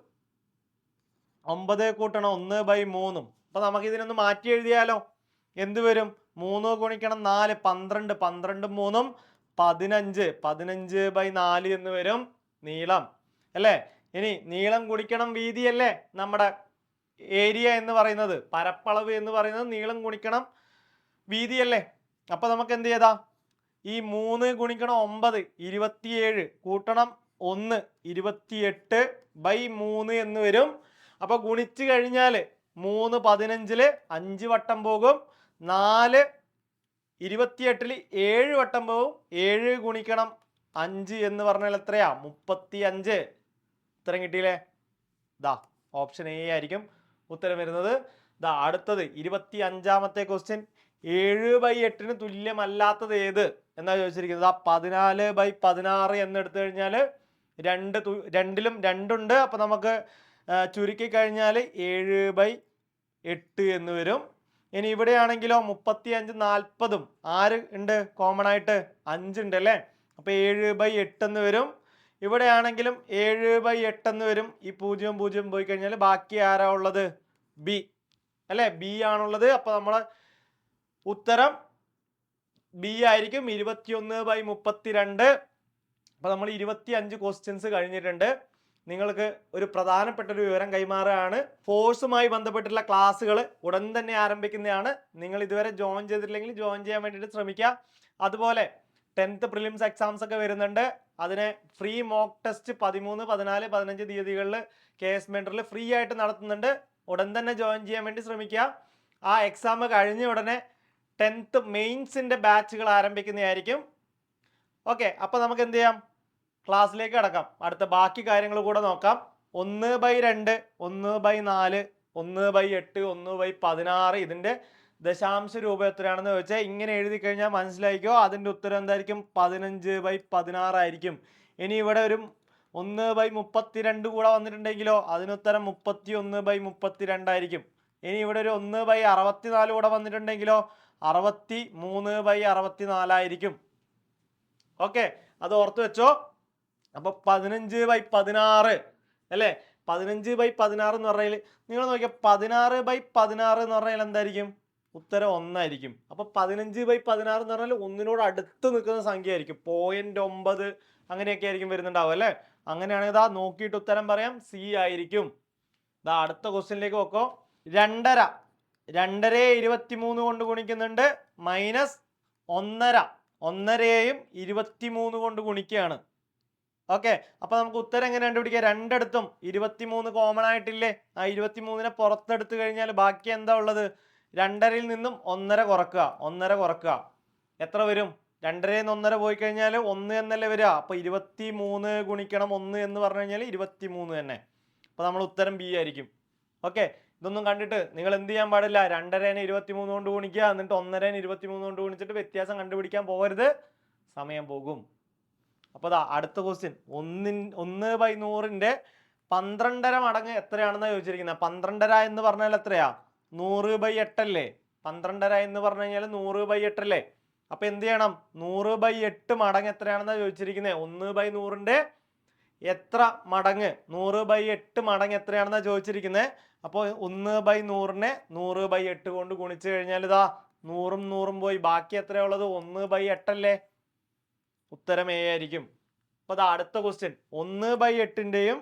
9 കൂട്ടണം 1/3. അപ്പൊ നമുക്ക് ഇതിനൊന്ന് മാറ്റി എഴുതിയാലോ? എന്ത് വരും? 3 ഗുണിക്കണം 4 12. 12ഉം 3ഉം 15. 15/4 എന്ന് വരും നീളം അല്ലേ? ഇനി നീളം ഗുണിക്കണം വീതി അല്ലേ നമ്മുടെ ഏരിയ എന്ന് പറയുന്നത്, പരപ്പളവ് എന്ന് പറയുന്നത് നീളം ഗുണിക്കണം വീതി അല്ലേ? അപ്പൊ നമുക്ക് എന്ത് ചെയ്താ? ഈ 3 ഗുണിക്കണം 9 27 കൂട്ടണം 1 28/3 എന്ന് വരും. അപ്പൊ ഗുണിച്ചു കഴിഞ്ഞാൽ 3 15ല് 5 വട്ടം പോകും, 4 28ല് 7 വട്ടം പോകും. 7 ഗുണിക്കണം 5 എന്ന് പറഞ്ഞാൽ എത്രയാ? 35. ഉത്തരം കിട്ടിയില്ലേ? ഓപ്ഷൻ എ ആയിരിക്കും ഉത്തരം വരുന്നത്. അടുത്തത് 25ാമത്തെ ക്വസ്റ്റ്യൻ. 7/8 തുല്യമല്ലാത്തത് ഏത് എന്നാ ചോദിച്ചിരിക്കുന്നത്. ആ 14/16 എന്നെടുത്തു കഴിഞ്ഞാൽ രണ്ടിലും രണ്ടുണ്ട്. അപ്പൊ നമുക്ക് ചുരുക്കി കഴിഞ്ഞാൽ 7/8 എന്ന് വരും. ഇനി ഇവിടെയാണെങ്കിലോ 35 40 ആര് ഉണ്ട് കോമൺ ആയിട്ട് 5 ഉണ്ട് അല്ലേ. അപ്പൊ 7/8 എന്ന് വരും. ഇവിടെയാണെങ്കിലും 7/8 എന്ന് വരും. ഈ 0 0 പോയി കഴിഞ്ഞാൽ ബാക്കി ആരാ ഉള്ളത്? ബി അല്ലെ, ബി ആണുള്ളത്. അപ്പൊ നമ്മളെ ഉത്തരം ബി ആയിരിക്കും, 21/32. അപ്പൊ നമ്മൾ 25 ക്വസ്റ്റ്യൻസ് കഴിഞ്ഞിട്ടുണ്ട്. നിങ്ങൾക്ക് ഒരു പ്രധാനപ്പെട്ട ഒരു വിവരം കൈമാറുകയാണ്. ഫോഴ്സുമായി ബന്ധപ്പെട്ടുള്ള ക്ലാസ്സുകൾ ഉടൻ തന്നെ ആരംഭിക്കുന്നതാണ്. നിങ്ങൾ ഇതുവരെ ജോയിൻ ചെയ്തിട്ടില്ലെങ്കിൽ ജോയിൻ ചെയ്യാൻ വേണ്ടിയിട്ട് ശ്രമിക്കുക. അതുപോലെ 10th പ്രിലിംസ് എക്സാംസ് ഒക്കെ വരുന്നുണ്ട്. അതിനെ ഫ്രീ മോക്ക് ടെസ്റ്റ് 13, 14, 15 തീയതികളിൽ KS മെന്ററിൽ ഫ്രീ ആയിട്ട് നടത്തുന്നുണ്ട്. ഉടൻ തന്നെ ജോയിൻ ചെയ്യാൻ വേണ്ടി ശ്രമിക്കുക. ആ എക്സാം കഴിഞ്ഞ ഉടനെ 10th മെയിൻസിന്റെ ബാച്ചുകൾ ആരംഭിക്കുന്നതായിരിക്കും. ഓക്കെ, അപ്പൊ നമുക്ക് എന്ത് ചെയ്യാം, ക്ലാസ്സിലേക്ക് കടക്കാം. അടുത്ത ബാക്കി കാര്യങ്ങൾ കൂടെ നോക്കാം. 1/2, 1/4, 1/8, 1/16 ഇതിന്റെ ദശാംശ രൂപ എത്രയാണെന്ന് ചോദിച്ചാൽ ഇങ്ങനെ എഴുതി കഴിഞ്ഞാൽ മനസ്സിലായിക്കോ, അതിന്റെ ഉത്തരം എന്തായിരിക്കും? 15/16 ആയിരിക്കും. ഇനി ഇവിടെ ഒരു 1/32 കൂടെ വന്നിട്ടുണ്ടെങ്കിലോ അതിനുത്തരം 31/32 ആയിരിക്കും. ഇനി ഇവിടെ ഒരു 1/64 കൂടെ വന്നിട്ടുണ്ടെങ്കിലോ 63/64 ആയിരിക്കും. ഓക്കെ, അത് ഓർത്ത് വെച്ചോ. അപ്പൊ 15/16 അല്ലേ. 15/16 എന്ന് പറഞ്ഞാൽ നിങ്ങൾ നോക്കിയാൽ 16/16 എന്ന് പറഞ്ഞാൽ എന്തായിരിക്കും? ഉത്തരം 1 ആയിരിക്കും. അപ്പൊ 15/16 എന്ന് പറഞ്ഞാൽ ഒന്നിനോട് അടുത്ത് നിൽക്കുന്ന സംഖ്യ ആയിരിക്കും. 0.9 അങ്ങനെയൊക്കെ ആയിരിക്കും വരുന്നുണ്ടാവും അല്ലെ. അങ്ങനെയാണെങ്കിൽ ഇതാ നോക്കിയിട്ട് ഉത്തരം പറയാം, സി ആയിരിക്കും. ഇതാ അടുത്ത ക്വസ്റ്റ്യനിലേക്ക് നോക്കോ. 2.5 23 കൊണ്ട് ഗുണിക്കുന്നുണ്ട്, മൈനസ് 1.5 1.5യും 23 കൊണ്ട് ഗുണിക്കുകയാണ്. ഓക്കെ, അപ്പൊ നമുക്ക് ഉത്തരം എങ്ങനെ കണ്ടുപിടിക്കാം? രണ്ടിടത്തും 23 കോമൺ ആയിട്ടില്ലേ. ആ 23നെ പുറത്തെടുത്തു കഴിഞ്ഞാൽ ബാക്കി എന്താ ഉള്ളത്? 2.5യിൽ നിന്നും 1.5 കുറക്കുക. 1.5 കുറക്കുക എത്ര വരും? 2.5യിൽ നിന്ന് 1.5 പോയി കഴിഞ്ഞാൽ 1 എന്നല്ലേ വരിക. അപ്പൊ 23 ഗുണിക്കണം 1 എന്ന് പറഞ്ഞു കഴിഞ്ഞാൽ 23 തന്നെ. അപ്പൊ നമ്മൾ ഉത്തരം ബി ആയിരിക്കും. ഓക്കെ, ഇതൊന്നും കണ്ടിട്ട് നിങ്ങൾ എന്ത് ചെയ്യാൻ പാടില്ല, 2.5നെ 23 കൊണ്ട് ഗുണിക്കുക, എന്നിട്ട് 1.5നെ 23 കൊണ്ട് ഗുണിച്ചിട്ട് വ്യത്യാസം കണ്ടുപിടിക്കാൻ പോകരുത്, സമയം പോകും. അപ്പൊ അടുത്ത ക്വസ്റ്റ്യൻ 1/100ന്റെ 12.5 മടങ്ങ് എത്രയാണെന്ന് ചോദിച്ചിരിക്കുന്നത്. 12.5 എന്ന് പറഞ്ഞാൽ എത്രയാ? 100/8 അല്ലേ. 12.5 എന്ന് പറഞ്ഞു കഴിഞ്ഞാൽ 100/8 അല്ലേ. അപ്പൊ എന്ത് ചെയ്യണം? 100/8 മടങ്ങ് എത്രയാണെന്നാ ചോദിച്ചിരിക്കുന്നത്. 1/100ന്റെ എത്ര മടങ്ങ്? 100/8 മടങ്ങ് എത്രയാണെന്നാ ചോദിച്ചിരിക്കുന്നത്. അപ്പോൾ 1/100നെ 100/8 കൊണ്ട് ഗുണിച്ചു കഴിഞ്ഞാൽ ഇതാ 100ഉം 100ഉം പോയി ബാക്കി എത്രയാ ഉള്ളത്? 1/8 അല്ലേ. ഉത്തരം എ ആയിരിക്കും. അപ്പൊ അടുത്ത ക്വസ്റ്റ്യൻ 1/8ന്റെയും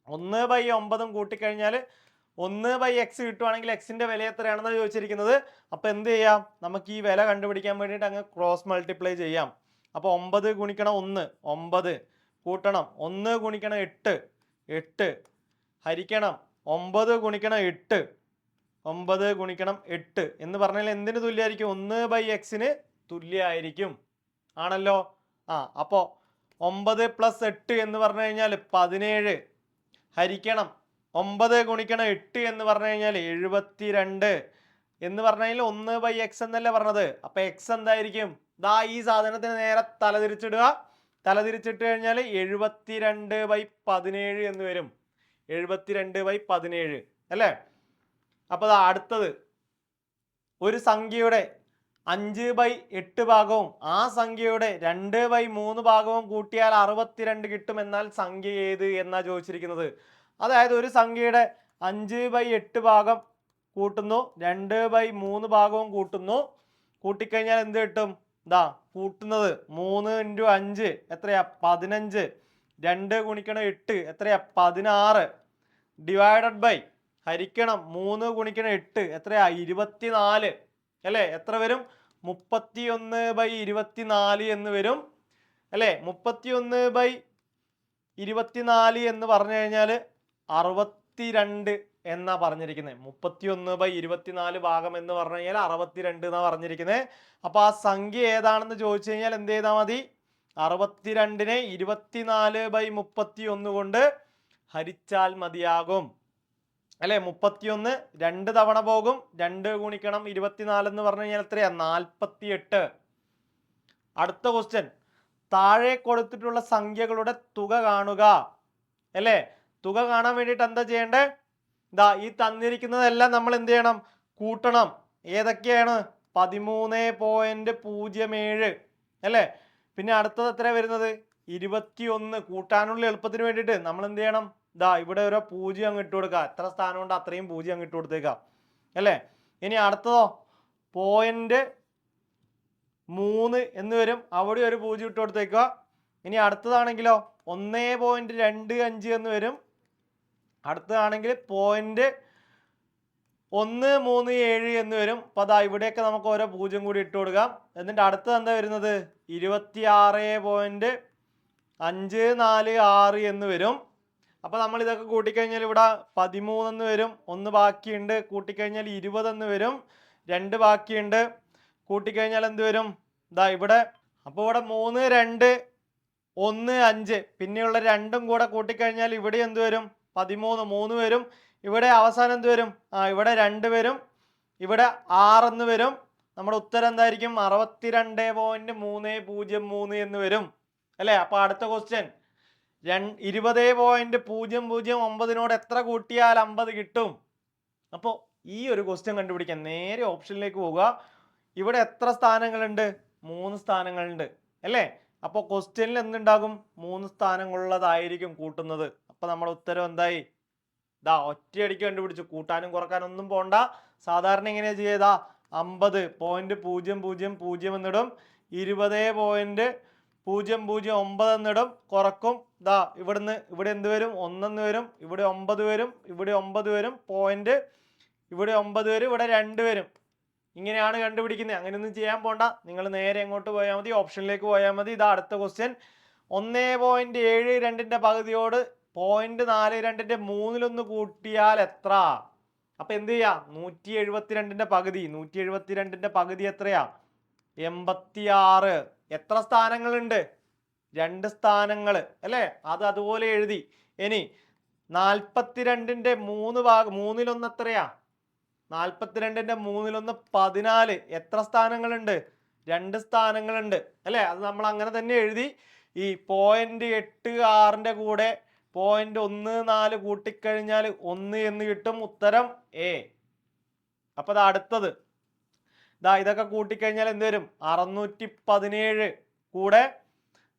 1/9ഉം കൂട്ടിക്കഴിഞ്ഞാൽ 1/x കിട്ടുവാണെങ്കിൽ എക്സിന്റെ വില എത്രയാണെന്നാണ് ചോദിച്ചിരിക്കുന്നത്. അപ്പൊ എന്ത് ചെയ്യാം, നമുക്ക് ഈ വില കണ്ടുപിടിക്കാൻ വേണ്ടിയിട്ട് അങ്ങ് ക്രോസ് മൾട്ടിപ്ലൈ ചെയ്യാം. അപ്പൊ 9 ഗുണിക്കണം 1 9, കൂട്ടണം 1 ഗുണിക്കണം 8 8, ഹരിക്കണം 9 ഗുണിക്കണം 8 9 ഗുണിക്കണം 8 എന്ന് പറഞ്ഞാൽ എന്തിന് തുല്യമായിരിക്കും? 1/xന് തുല്യമായിരിക്കും ആണല്ലോ. അപ്പോ 9 + 8 എന്ന് പറഞ്ഞു കഴിഞ്ഞാൽ 17, ഹരിക്കണം 9 ഗുണിക്കണം 8 എന്ന് പറഞ്ഞു കഴിഞ്ഞാൽ 72 എന്ന് പറഞ്ഞു കഴിഞ്ഞാൽ 1/x എന്നല്ലേ പറഞ്ഞത്. അപ്പൊ x എന്തായിരിക്കും? ദാ ഈ സാധനത്തിന് നേരെ തലതിരിച്ചിടുക. തലതിരിച്ചിട്ട് കഴിഞ്ഞാൽ 72/17 എന്ന് വരും. 72/17 അല്ലേ. അപ്പൊ അടുത്തത് ഒരു സംഖ്യയുടെ 5/8 ഭാഗവും ആ സംഖ്യയുടെ 2/3 ഭാഗവും കൂട്ടിയാൽ 62 കിട്ടും. എന്നാൽ സംഖ്യ ഏത് എന്നാ ചോദിച്ചിരിക്കുന്നത്. അതായത് ഒരു സംഖ്യയുടെ 5/8 ഭാഗം കൂട്ടുന്നു, 2/3 ഭാഗവും കൂട്ടുന്നു. കൂട്ടിക്കഴിഞ്ഞാൽ എന്ത് കിട്ടും? ഇതാ കൂട്ടുന്നത് 3 × 5 എത്രയാ? 15. 2 ഗുണിക്കണം 8 എത്രയാ? 16. ഡിവൈഡഡ് ബൈ ഹരിക്കണം 3 ഗുണിക്കണം 8 എത്രയാ? 24 അല്ലേ. എത്ര വരും? 31/24 എന്ന് വരും അല്ലേ. 31/24 എന്ന് പറഞ്ഞു കഴിഞ്ഞാൽ 62 എന്നാ പറഞ്ഞിരിക്കുന്നത്. 31/24 ഭാഗം എന്ന് പറഞ്ഞു കഴിഞ്ഞാൽ 62 എന്നാ പറഞ്ഞിരിക്കുന്നത്. അപ്പൊ ആ സംഖ്യ ഏതാണെന്ന് ചോദിച്ചു കഴിഞ്ഞാൽ എന്ത് ചെയ്താൽ മതി? 62നെ 24/31 കൊണ്ട് ഹരിച്ചാൽ മതിയാകും. അല്ലെ 31 2 തവണ പോകും, 2 ഗുണിക്കണം 24 എന്ന് പറഞ്ഞു കഴിഞ്ഞാൽ എത്രയാ 48. അടുത്ത ക്വസ്റ്റ്യൻ, താഴെ കൊടുത്തിട്ടുള്ള സംഖ്യകളുടെ തുക കാണുക. അല്ലേ, തുക കാണാൻ വേണ്ടിയിട്ട് എന്താ ചെയ്യേണ്ടത്? ഇതാ ഈ തന്നിരിക്കുന്നതെല്ലാം നമ്മൾ എന്ത് ചെയ്യണം? കൂട്ടണം. ഏതൊക്കെയാണ്? 13.07 അല്ലേ. പിന്നെ അടുത്തത് എത്ര വരുന്നത്? 21. കൂട്ടാനുള്ള എളുപ്പത്തിന് വേണ്ടിയിട്ട് നമ്മൾ എന്ത് ചെയ്യണം? ഇതാ ഇവിടെ ഒരു 0 അങ്ങ് ഇട്ട് കൊടുക്കുക. എത്ര സ്ഥാനം ഉണ്ട് അത്രയും 0 അങ്ങ് ഇട്ട് കൊടുത്തേക്കാം അല്ലേ. ഇനി അടുത്തതോ 0.3 എന്ന് വരും, അവിടെ ഒരു 0 ഇട്ട് കൊടുത്തേക്കുക. ഇനി അടുത്തതാണെങ്കിലോ 1.25 എന്ന് വരും. അടുത്തതാണെങ്കിൽ 0.137 എന്ന് വരും. അപ്പോൾ അതാ ഇവിടെയൊക്കെ നമുക്ക് ഓരോ 0 കൂടി ഇട്ട് കൊടുക്കാം. എന്നിട്ട് അടുത്തത് എന്താ വരുന്നത്? 26.546 എന്ന് വരും. അപ്പോൾ നമ്മൾ ഇതൊക്കെ കൂട്ടിക്കഴിഞ്ഞാൽ ഇവിടെ 13 എന്ന് വരും, 1 ബാക്കിയുണ്ട്, കൂട്ടിക്കഴിഞ്ഞാൽ 20 എന്ന് വരും, 2 ബാക്കിയുണ്ട്, കൂട്ടിക്കഴിഞ്ഞാൽ എന്ത് വരും? ഇതാ ഇവിടെ. അപ്പോൾ ഇവിടെ 3 2 1 5, പിന്നെയുള്ള 2ഉം കൂടെ കൂട്ടിക്കഴിഞ്ഞാൽ ഇവിടെ എന്ത് വരും? 13 3 വരും. ഇവിടെ അവസാനം എന്ത് വരും? ഇവിടെ 2 വരും, ഇവിടെ 6 എന്ന് വരും. നമ്മുടെ ഉത്തരം എന്തായിരിക്കും? 62.303 എന്ന് വരും അല്ലേ. അപ്പോൾ അടുത്ത ക്വസ്റ്റ്യൻ, 20.009 എത്ര കൂട്ടിയാൽ 50 കിട്ടും? അപ്പോൾ ഈ ഒരു ക്വസ്റ്റ്യൻ കണ്ടുപിടിക്കാൻ നേരെ ഓപ്ഷനിലേക്ക് പോവുക. ഇവിടെ എത്ര സ്ഥാനങ്ങളുണ്ട്? 3 സ്ഥാനങ്ങളുണ്ട് അല്ലേ. അപ്പോൾ ക്വസ്റ്റ്യനിൽ എന്തുണ്ടാകും? 3 സ്ഥാനങ്ങളുള്ളതായിരിക്കും കൂട്ടുന്നത്. അപ്പോൾ നമ്മുടെ ഉത്തരം എന്തായി? ഇതാ ഒറ്റയടിക്ക് കണ്ടുപിടിച്ചു. കൂട്ടാനും കുറക്കാനും ഒന്നും പോണ്ട. സാധാരണ എങ്ങനെയാ ചെയ്താ 50.000 എന്നിടും, 20.009 എന്നിടും, കുറക്കും. ഇതാ ഇവിടുന്ന് ഇവിടെ എന്ത് വരും? 1 എന്ന് വരും, ഇവിടെ 9 വരും, ഇവിടെ 9 വരും, പോയിന്റ് ഇവിടെ 9 വരും, ഇവിടെ 2 വരും. ഇങ്ങനെയാണ് കണ്ടുപിടിക്കുന്നത്. അങ്ങനെയൊന്നും ചെയ്യാൻ പോണ്ട, നിങ്ങൾ നേരെ എങ്ങോട്ട് പോയാൽ മതി? ഓപ്ഷനിലേക്ക് പോയാൽ മതി. ഇതാ അടുത്ത ക്വസ്റ്റ്യൻ, 1.72ന്റെ പകുതിയോട് 0.42ന്റെ 3 കൂട്ടിയാൽ എത്ര? അപ്പൊ എന്ത് ചെയ്യാ? 172ന്റെ പകുതി, 172ന്റെ പകുതി എത്രയാ? 86. എത്ര സ്ഥാനങ്ങളുണ്ട്? 2 സ്ഥാനങ്ങൾ അല്ലേ. അത് അതുപോലെ എഴുതി. ഇനി 42ന്റെ 3 എത്രയാ? 42ന്റെ 3 14. എത്ര സ്ഥാനങ്ങളുണ്ട്? 2 സ്ഥാനങ്ങളുണ്ട് അല്ലേ. അത് നമ്മൾ അങ്ങനെ തന്നെ എഴുതി. ഈ 0.86ന്റെ കൂടെ 0.14 കൂട്ടിക്കഴിഞ്ഞാൽ 1 എന്ന് കിട്ടും. ഉത്തരം എ. അപ്പൊ അത് അടുത്തത് ഇതാ ഇതൊക്കെ കൂട്ടിക്കഴിഞ്ഞാൽ എന്ത് വരും? 617 കൂടെ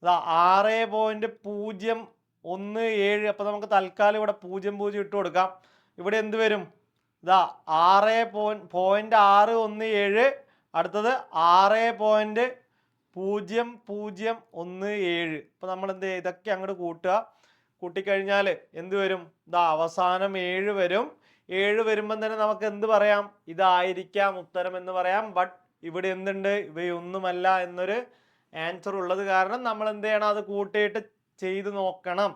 6.017. അപ്പൊ നമുക്ക് തൽക്കാലം ഇവിടെ 00 ഇട്ട് കൊടുക്കാം. ഇവിടെ എന്ത് വരും? ഇതാ 6.617. അടുത്തത് 6.0017. അപ്പൊ നമ്മൾ എന്ത് ചെയ്യുക? ഇതൊക്കെ അങ്ങോട്ട് കൂട്ടുക. കൂട്ടിക്കഴിഞ്ഞാൽ എന്ത് വരും? ഇതാ അവസാനം 7 വരും. 7 വരുമ്പം തന്നെ നമുക്ക് എന്ത് പറയാം? ഇതായിരിക്കാം ഉത്തരം എന്ന് പറയാം. ബട്ട് ഇവിടെ എന്തുണ്ട്? ഇവയൊന്നുമല്ല എന്നൊരു ആൻസർ ഉള്ളത് കാരണം നമ്മൾ എന്ത് ചെയ്യണം? അത് കൂട്ടിയിട്ട് ചെയ്ത് നോക്കണം.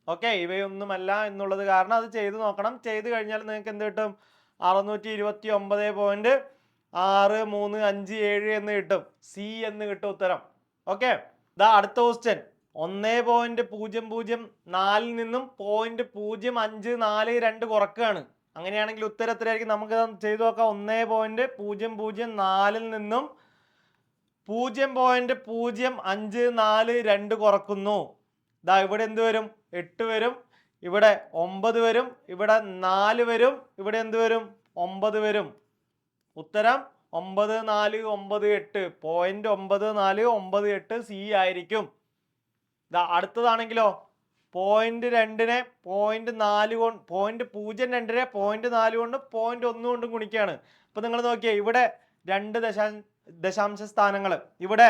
ഓക്കെ, ഇവയൊന്നുമല്ല എന്നുള്ളത് കാരണം അത് ചെയ്ത് നോക്കണം. ചെയ്ത് കഴിഞ്ഞാൽ നിങ്ങൾക്ക് എന്ത് കിട്ടും? 629.635 എന്ന് കിട്ടും. സി എന്ന് കിട്ടും ഉത്തരം. ഓക്കെ, ഇതാ അടുത്ത ക്വസ്റ്റ്യൻ, 1.004 നിന്നും 0.0542 കുറക്കുകയാണ്. അങ്ങനെയാണെങ്കിൽ ഉത്തരം എത്രയായിരിക്കും? നമുക്ക് ചെയ്തു നോക്കാം. 1.004 നിന്നും 0.0542 കുറക്കുന്നു. ഇതാ ഇവിടെ എന്ത് വരും? 8 വരും, ഇവിടെ 9 വരും, ഇവിടെ 4 വരും, ഇവിടെ എന്ത് വരും? 9 വരും. ഉത്തരം 9498. 0.9498 സി ആയിരിക്കും. ഇതാ അടുത്തതാണെങ്കിലോ 0.2നെ 0.4 കൊണ്ട് 0.02നെ 0.4 കൊണ്ടും 0.1 കൊണ്ടും ഗുണിക്കുകയാണ്. അപ്പൊ നിങ്ങൾ നോക്കിയേ, ഇവിടെ 2 ദശാംശ സ്ഥാനങ്ങൾ, ഇവിടെ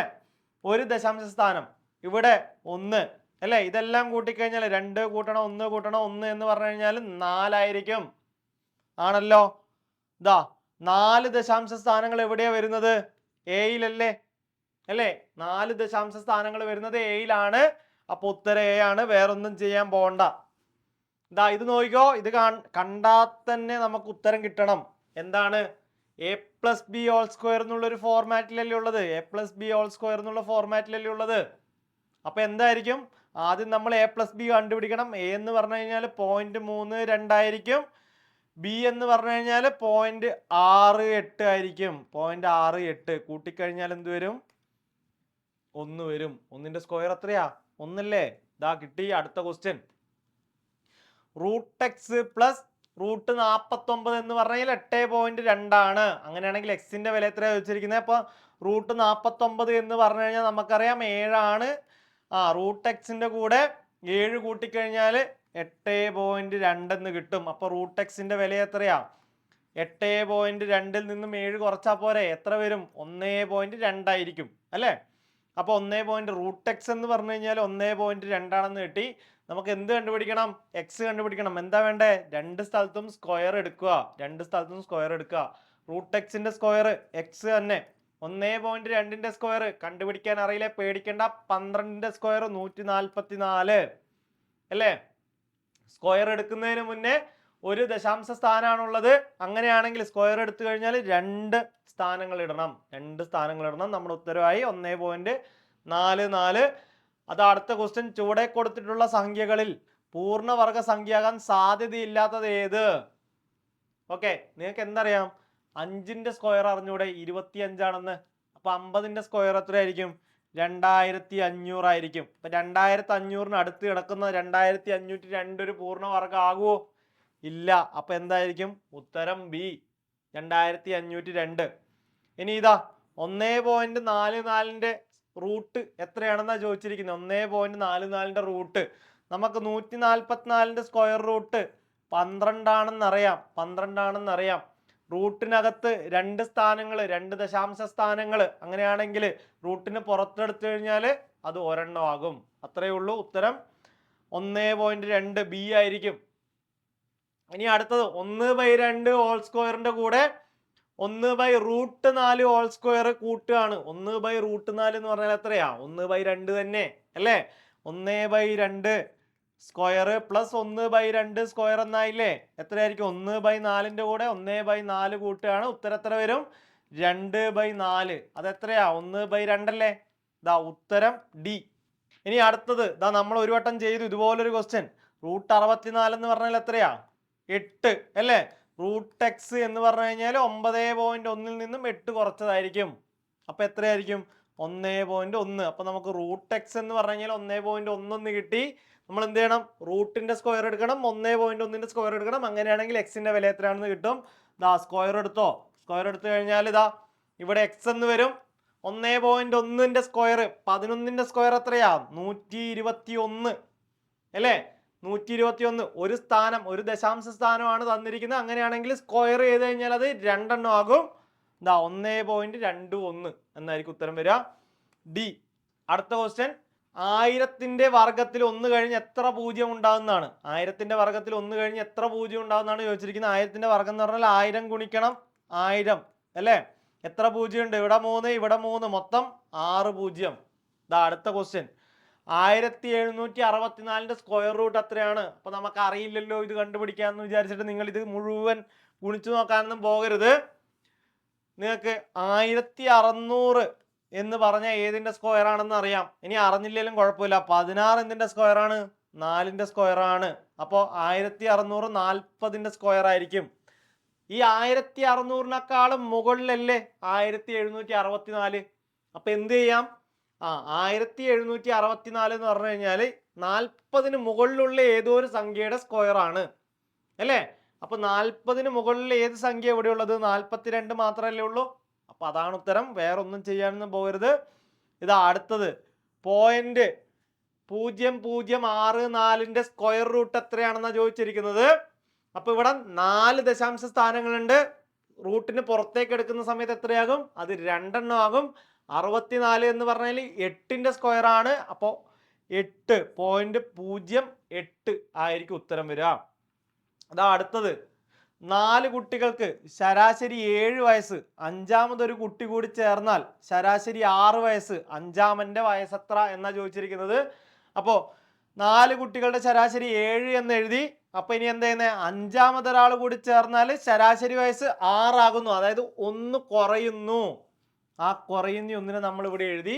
1 ദശാംശ സ്ഥാനം, ഇവിടെ 1 അല്ലേ. ഇതെല്ലാം കൂട്ടിക്കഴിഞ്ഞാൽ 2 കൂട്ടണം 1 കൂട്ടണം 1 എന്ന് പറഞ്ഞു കഴിഞ്ഞാൽ 4 ആയിരിക്കും. ആണല്ലോ. ഇതാ 4 ദശാംശ സ്ഥാനങ്ങൾ എവിടെയാ വരുന്നത്? എയിലല്ലേ അല്ലേ. 4 ദശാംശ സ്ഥാനങ്ങൾ വരുന്നത് എയിലാണ്. അപ്പൊ ഉത്തരം എ ആണ്. വേറൊന്നും ചെയ്യാൻ പോണ്ട. ഇതാ ഇത് നോക്കിക്കോ, ഇത് കണ്ടാൽ തന്നെ നമുക്ക് ഉത്തരം കിട്ടണം. എന്താണ്? a+b² എന്നുള്ളൊരു ഫോർമാറ്റിലല്ലേ ഉള്ളത്. a+b² എന്നുള്ള ഫോർമാറ്റിലല്ലേ ഉള്ളത്. അപ്പൊ എന്തായിരിക്കും? ആദ്യം നമ്മൾ a+b കണ്ടുപിടിക്കണം. എ എന്ന് പറഞ്ഞു കഴിഞ്ഞാൽ 0.32 ആയിരിക്കും. ബി എന്ന് പറഞ്ഞു കഴിഞ്ഞാൽ 0.68 ആയിരിക്കും. 0.68 കൂട്ടിക്കഴിഞ്ഞാൽ എന്ത് വരും? 1 വരും. 1ന്റെ സ്ക്വയർ എത്രയാ? 1 അല്ലേ? ദാ കിട്ടി. അടുത്ത question. Root x plus root 49 എന്ന് പറഞ്ഞാൽ 8.2 ആണ്. അങ്ങനെയാണെങ്കിൽ എക്സിന്റെ വില എത്രയാണ് ചോദിച്ചിരിക്കുന്നത്? അപ്പൊ റൂട്ട് 49 എന്ന് പറഞ്ഞു കഴിഞ്ഞാൽ നമുക്കറിയാം 7 ആണ്. റൂട്ട് എക്സിന്റെ കൂടെ 7 കൂട്ടിക്കഴിഞ്ഞാൽ 8.2 എന്ന് കിട്ടും. അപ്പൊ റൂട്ട് എക്സിന്റെ വില എത്രയാ? 8.2ൽ നിന്നും 7 കുറച്ചാൽ പോരെ? എത്ര വരും? 1.2 ആയിരിക്കും അല്ലേ? അപ്പോൾ റൂട്ട് എക്സ് എന്ന് പറഞ്ഞു കഴിഞ്ഞാൽ 1.2 ആണെന്ന് കിട്ടി. നമുക്ക് എന്ത് കണ്ടുപിടിക്കണം? എക്സ് കണ്ടുപിടിക്കണം. എന്താ വേണ്ടേ? രണ്ട് സ്ഥലത്തും സ്ക്വയർ എടുക്കുക. റൂട്ട് എക്സിന്റെ സ്ക്വയർ എക്സ് തന്നെ. 1.2ന്റെ സ്ക്വയർ കണ്ടുപിടിക്കാൻ അറിയില്ല, പേടിക്കേണ്ട. 12ന്റെ സ്ക്വയർ 144 അല്ലേ? സ്ക്വയർ എടുക്കുന്നതിന് മുന്നേ ഒരു ദശാംശ സ്ഥാനമാണുള്ളത്. അങ്ങനെയാണെങ്കിൽ സ്ക്വയർ എടുത്തു കഴിഞ്ഞാൽ 2 സ്ഥാനങ്ങൾ ഇടണം. നമ്മുടെ ഉത്തരവായി 1.44. അത് അടുത്ത ക്വസ്റ്റ്യൻ. ചുവടെ കൊടുത്തിട്ടുള്ള സംഖ്യകളിൽ പൂർണ്ണവർഗ സംഖ്യയാകാൻ സാധ്യതയില്ലാത്തത് ഏത്? ഓക്കെ, നിങ്ങൾക്ക് എന്തറിയാം? 5ന്റെ സ്ക്വയർ അറിഞ്ഞൂടെ? 25 ആണെന്ന്. അപ്പൊ 50ന്റെ സ്ക്വയർ എത്രയായിരിക്കും? 2500 ആയിരിക്കും. അപ്പൊ 2500 അടുത്ത് കിടക്കുന്ന 2502 ഒരു പൂർണ്ണവർഗം ആകുമോ? ഇല്ല. അപ്പൊ എന്തായിരിക്കും ഉത്തരം? ബി, 2502. ഇനി ഇതാ 1.44ന്റെ റൂട്ട് എത്രയാണെന്നാ ചോദിച്ചിരിക്കുന്നത്. 1.44ന്റെ റൂട്ട് നമുക്ക് 144ന്റെ സ്ക്വയർ റൂട്ട് 12 ആണെന്നറിയാം. റൂട്ടിനകത്ത് 2 സ്ഥാനങ്ങൾ, 2 ദശാംശ സ്ഥാനങ്ങൾ. അങ്ങനെയാണെങ്കിൽ റൂട്ടിന് പുറത്തെടുത്തു കഴിഞ്ഞാൽ അത് ഒരെണ്ണം ആകും. അത്രയേ ഉള്ളൂ. ഉത്തരം 1.2 ബി ആയിരിക്കും. ഇനി അടുത്തത് 1/2 ഹോൾ സ്ക്വയറിന്റെ കൂടെ 1/√4 ഹോൾ സ്ക്വയർ കൂട്ടുകയാണ്. 1/√4 എന്ന് പറഞ്ഞാൽ എത്രയാ? 1/2 തന്നെ അല്ലേ? 1/2 സ്ക്വയർ പ്ലസ് 1/2 സ്ക്വയർ എന്നായില്ലേ? എത്രയായിരിക്കും? 1/4ന്റെ കൂടെ 1/4 കൂട്ടുകയാണ്. ഉത്തരം എത്ര വരും? 2/4. അതെത്രയാ? 1/2 അല്ലേ? ദാ ഉത്തരം ഡി. ഇനി അടുത്തത് ദാ നമ്മൾ ഒരു വട്ടം ചെയ്തു ഇതുപോലൊരു ക്വസ്റ്റ്യൻ. റൂട്ട് 64 എന്ന് പറഞ്ഞാൽ എത്രയാ? 8 അല്ലേ? റൂട്ട് എക്സ് എന്ന് പറഞ്ഞു കഴിഞ്ഞാൽ 9.1ൽ നിന്നും 8 കുറച്ചതായിരിക്കും. അപ്പൊ എത്രയായിരിക്കും? 1.1. അപ്പൊ നമുക്ക് റൂട്ട് എക്സ് എന്ന് പറഞ്ഞു കഴിഞ്ഞാൽ 1.1 കിട്ടി. നമ്മൾ എന്ത് ചെയ്യണം? റൂട്ടിന്റെ സ്ക്വയർ എടുക്കണം, 1.1ന്റെ സ്ക്വയർ എടുക്കണം. അങ്ങനെയാണെങ്കിൽ എക്സിന്റെ വില എത്രയാണെന്ന് കിട്ടും. ദാ സ്ക്വയർ എടുത്തോ. സ്ക്വയർ എടുത്തു കഴിഞ്ഞാൽ ഇതാ ഇവിടെ എക്സ് എന്ന് വരും. 1.1ന്റെ സ്ക്വയർ 11ന്റെ സ്ക്വയർ എത്രയാ? 121 അല്ലേ? 121. ഒരു സ്ഥാനം, ഒരു ദശാംശ സ്ഥാനമാണ് തന്നിരിക്കുന്നത്. അങ്ങനെയാണെങ്കിൽ സ്ക്വയർ ചെയ്ത് കഴിഞ്ഞാൽ അത് 2 എണ്ണം ആകും. ദാ 1.21 എന്നായിരിക്കും ഉത്തരം വരിക. ഡി. അടുത്ത ക്വസ്റ്റ്യൻ. 1000ന്റെ വർഗത്തിൽ 1 കഴിഞ്ഞ് എത്ര പൂജ്യം ഉണ്ടാകുന്നതാണ്? 1000ന്റെ വർഗത്തിൽ 1 കഴിഞ്ഞ് എത്ര പൂജ്യം ഉണ്ടാകുന്നതാണ് ചോദിച്ചിരിക്കുന്നത്. 1000ന്റെ വർഗം എന്ന് പറഞ്ഞാൽ 1000 ഗുണിക്കണം 1000 അല്ലേ? എത്ര പൂജ്യം ഉണ്ട്? ഇവിടെ 3, ഇവിടെ 3, മൊത്തം 6 പൂജ്യം. ദാ അടുത്ത ക്വസ്റ്റ്യൻ. 1764ന്റെ സ്ക്വയർ റൂട്ട് എത്രയാണ്? അപ്പൊ നമുക്ക് അറിയില്ലല്ലോ ഇത് കണ്ടുപിടിക്കാന്ന് വിചാരിച്ചിട്ട് നിങ്ങൾ ഇത് മുഴുവൻ ഗുണിച്ചു നോക്കാനൊന്നും പോകരുത്. നിങ്ങൾക്ക് 1600 എന്ന് പറഞ്ഞ ഏതിന്റെ സ്ക്വയർ ആണെന്ന് അറിയാം. ഇനി അറിഞ്ഞില്ലെങ്കിലും കുഴപ്പമില്ല. 16 എന്തിന്റെ സ്ക്വയർ ആണ്? 4ന്റെ സ്ക്വയർ ആണ്. അപ്പോൾ 1600 40ന്റെ സ്ക്വയർ ആയിരിക്കും. ഈ 1600-നേക്കാളും മുകളിലല്ലേ 1764? അപ്പൊ എന്ത് ചെയ്യാം? 1764 എന്ന് പറഞ്ഞു കഴിഞ്ഞാൽ 40ന് മുകളിലുള്ള ഏതോ ഒരു സംഖ്യയുടെ സ്ക്വയർ ആണ് അല്ലേ? അപ്പൊ 40ന് മുകളിൽ ഏത് സംഖ്യ ഇവിടെ ഉള്ളത്? 42 മാത്രമല്ലേ ഉള്ളൂ. അപ്പൊ അതാണ് ഉത്തരം. വേറെ ഒന്നും ചെയ്യാനൊന്നും പോകരുത്. ഇതാ അടുത്തത് 0.0064ന്റെ സ്ക്വയർ റൂട്ട് എത്രയാണെന്നാണ് ചോദിച്ചിരിക്കുന്നത്. അപ്പൊ ഇവിടെ 4 ദശാംശ സ്ഥാനങ്ങളുണ്ട്. റൂട്ടിന് പുറത്തേക്ക് എടുക്കുന്ന സമയത്ത് എത്രയാകും? അത് 2 എണ്ണം ആകും. 64 എന്ന് പറഞ്ഞാൽ 8ന്റെ സ്ക്വയർ ആണ്. അപ്പോൾ 8.08 ആയിരിക്കും ഉത്തരം വരിക. അതാ അടുത്തത്. 4 കുട്ടികൾക്ക് ശരാശരി 7 വയസ്സ്. അഞ്ചാമതൊരു കുട്ടി കൂടി ചേർന്നാൽ ശരാശരി 6 വയസ്സ്. അഞ്ചാമന്റെ വയസ്സെത്ര എന്നാ ചോദിച്ചിരിക്കുന്നത്. അപ്പോൾ 4 കുട്ടികളുടെ ശരാശരി 7 എന്ന് എഴുതി. അപ്പൊ ഇനി എന്താ ചെയ്യുന്നത്? അഞ്ചാമതൊരാൾ കൂടി ചേർന്നാൽ ശരാശരി വയസ്സ് 6 ആകുന്നു. അതായത് 1 കുറയുന്നു. ആ കുറയുന്ന ഒന്നിനെ നമ്മൾ ഇവിടെ എഴുതി.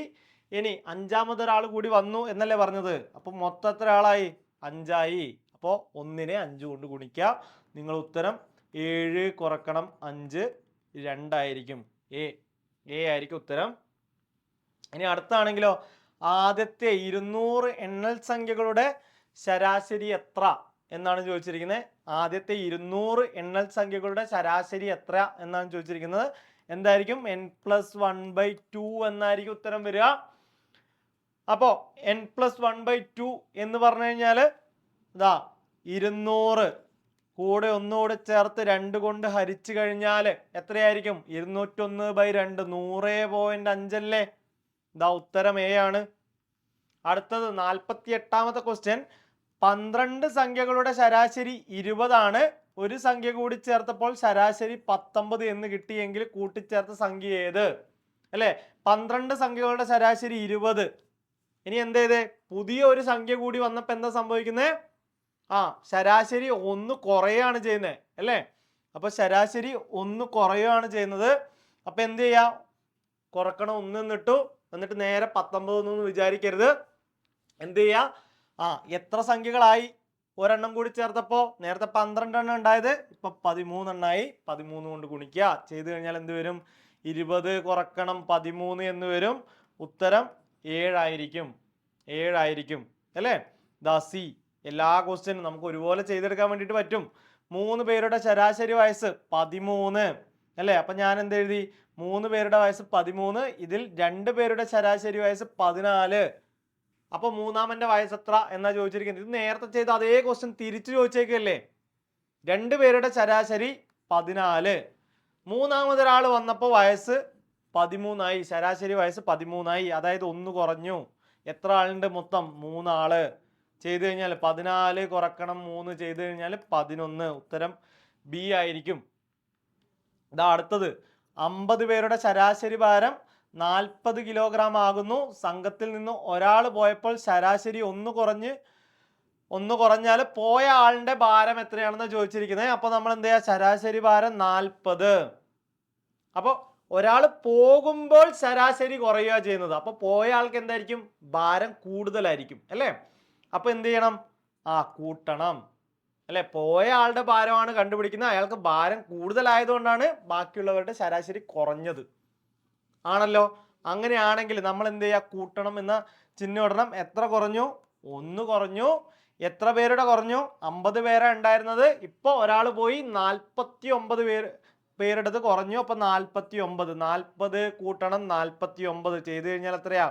ഇനി അഞ്ചാമതൊരാൾ കൂടി വന്നു എന്നല്ലേ പറഞ്ഞത്. അപ്പൊ മൊത്തം എത്ര ആളായി? 5 ആയി. അപ്പോൾ 1നെ 5 കൊണ്ട് ഗുണിക്കുക. നിങ്ങൾ ഉത്തരം 7 കുറക്കണം 5 2 ആയിരിക്കും. എ ആയിരിക്കും ഉത്തരം. ഇനി അടുത്താണെങ്കിലോ, ആദ്യത്തെ 200 എണ്ണൽ സംഖ്യകളുടെ ശരാശരി എത്ര എന്നാണ് ചോദിച്ചിരിക്കുന്നത്. ആദ്യത്തെ 200 എണ്ണൽ സംഖ്യകളുടെ ശരാശരി എത്ര എന്നാണ് ചോദിച്ചിരിക്കുന്നത്. എന്തായിരിക്കും? n+1/2 എന്നായിരിക്കും ഉത്തരം വരിക. അപ്പോൾ n+1/2 എന്ന് പറഞ്ഞു കഴിഞ്ഞാൽ ഇതാ 200 കൂടെ ഒന്നുകൂടെ ചേർത്ത് 2 കൊണ്ട് ഹരിച്ചു കഴിഞ്ഞാൽ എത്രയായിരിക്കും? 201/2 100.5 അല്ലേ? ഇതാ ഉത്തരം എ ആണ്. അടുത്തത് 48ാമത്തെ ക്വസ്റ്റ്യൻ. 12 സംഖ്യകളുടെ ശരാശരി 20 ആണ്. ഒരു സംഖ്യ കൂടി ചേർത്തപ്പോൾ ശരാശരി 19 എന്ന് കിട്ടിയെങ്കിൽ കൂട്ടിച്ചേർത്ത സംഖ്യ ഏത്? അല്ലേ? 12 സംഖ്യകളുടെ ശരാശരി 20. ഇനി എന്ത് ചെയ്തേ? പുതിയ ഒരു സംഖ്യ കൂടി വന്നപ്പോൾ എന്താ സംഭവിക്കുന്നത്? ശരാശരി 1 കുറയാണ് ചെയ്യുന്നത് അല്ലേ? അപ്പൊ ശരാശരി 1 കുറയാണ് ചെയ്യുന്നത്. അപ്പൊ എന്ത് ചെയ്യാ? കുറക്കണം 1 എന്നിട്ടു, എന്നിട്ട് നേരെ 19 എന്നൊന്നും വിചാരിക്കരുത്. എന്ത് ചെയ്യാ? എത്ര സംഖ്യകളായി ഒരെണ്ണം കൂടി ചേർത്തപ്പോ? നേരത്തെ 12 എണ്ണം ഉണ്ടായത്, ഇപ്പൊ 13 എണ്ണായി. 13 കൊണ്ട് ഗുണിക്കുക ചെയ്തു കഴിഞ്ഞാൽ എന്ത് വരും? 20 കുറക്കണം 13 എന്ന് വരും. ഉത്തരം 7 ആയിരിക്കും. 7 ആയിരിക്കും അല്ലേ? ദാ സി. എല്ലാ ക്വസ്റ്റ്യനും നമുക്ക് ഒരുപോലെ ചെയ്തെടുക്കാൻ വേണ്ടിയിട്ട് പറ്റും. 3 പേരുടെ ശരാശരി വയസ്സ് 13 അല്ലേ? അപ്പൊ ഞാൻ എന്ത് എഴുതി? 3 പേരുടെ വയസ്സ് 13. ഇതിൽ 2 പേരുടെ ശരാശരി വയസ്സ് 14. അപ്പൊ മൂന്നാമന്റെ വയസ്സ് എത്ര എന്നാ ചോദിച്ചിരിക്കുന്നത്. ഇത് നേരത്തെ ചെയ്ത അതേ ക്വസ്റ്റ്യൻ തിരിച്ചു ചോദിച്ചേക്കല്ലേ? 2 പേരുടെ ശരാശരി 14. മൂന്നാമതൊരാൾ വന്നപ്പോൾ വയസ്സ് 13 ആയി. ശരാശരി വയസ്സ് 13 ആയി. അതായത് 1 കുറഞ്ഞു. എത്ര ആളുണ്ട് മൊത്തം? 3 ആള്. ചെയ്തു കഴിഞ്ഞാൽ 14 കുറക്കണം 3 ചെയ്തു കഴിഞ്ഞാൽ 11. ഉത്തരം ബി ആയിരിക്കും. ഇതാ അടുത്തത്. 50 പേരുടെ ശരാശരി ഭാരം 40 കിലോഗ്രാം ആകുന്നു. സംഘത്തിൽ നിന്ന് ഒരാൾ പോയപ്പോൾ ശരാശരി 1 കുറഞ്ഞാൽ പോയ ആളിന്റെ ഭാരം എത്രയാണെന്ന് ചോദിച്ചിരിക്കുന്നത്. അപ്പൊ നമ്മൾ എന്ത് ചെയ്യാ? ശരാശരി ഭാരം 40. അപ്പൊ ഒരാൾ പോകുമ്പോൾ ശരാശരി കുറയുക ചെയ്യുന്നത്. അപ്പൊ പോയ ആൾക്ക് എന്തായിരിക്കും? ഭാരം കൂടുതലായിരിക്കും അല്ലേ? അപ്പൊ എന്ത് ചെയ്യണം? കൂട്ടണം അല്ലെ? പോയ ആളുടെ ഭാരമാണ് കണ്ടുപിടിക്കുന്നത്. അയാൾക്ക് ഭാരം കൂടുതലായതുകൊണ്ടാണ് ബാക്കിയുള്ളവരുടെ ശരാശരി കുറഞ്ഞത് ആണല്ലോ. അങ്ങനെയാണെങ്കിൽ നമ്മൾ എന്ത് ചെയ്യുക? കൂട്ടണം എന്ന ചിഹ്നം ഇടണം. എത്ര കുറഞ്ഞു? 1 കുറഞ്ഞു. എത്ര പേരുടെ കുറഞ്ഞു? 50 പേരെ ഉണ്ടായിരുന്നത്. ഇപ്പൊ ഒരാൾ പോയി 49 പേരുടേത് കുറഞ്ഞു. അപ്പൊ 49. 40 കൂട്ടണം 49 ചെയ്തു കഴിഞ്ഞാൽ എത്രയാ?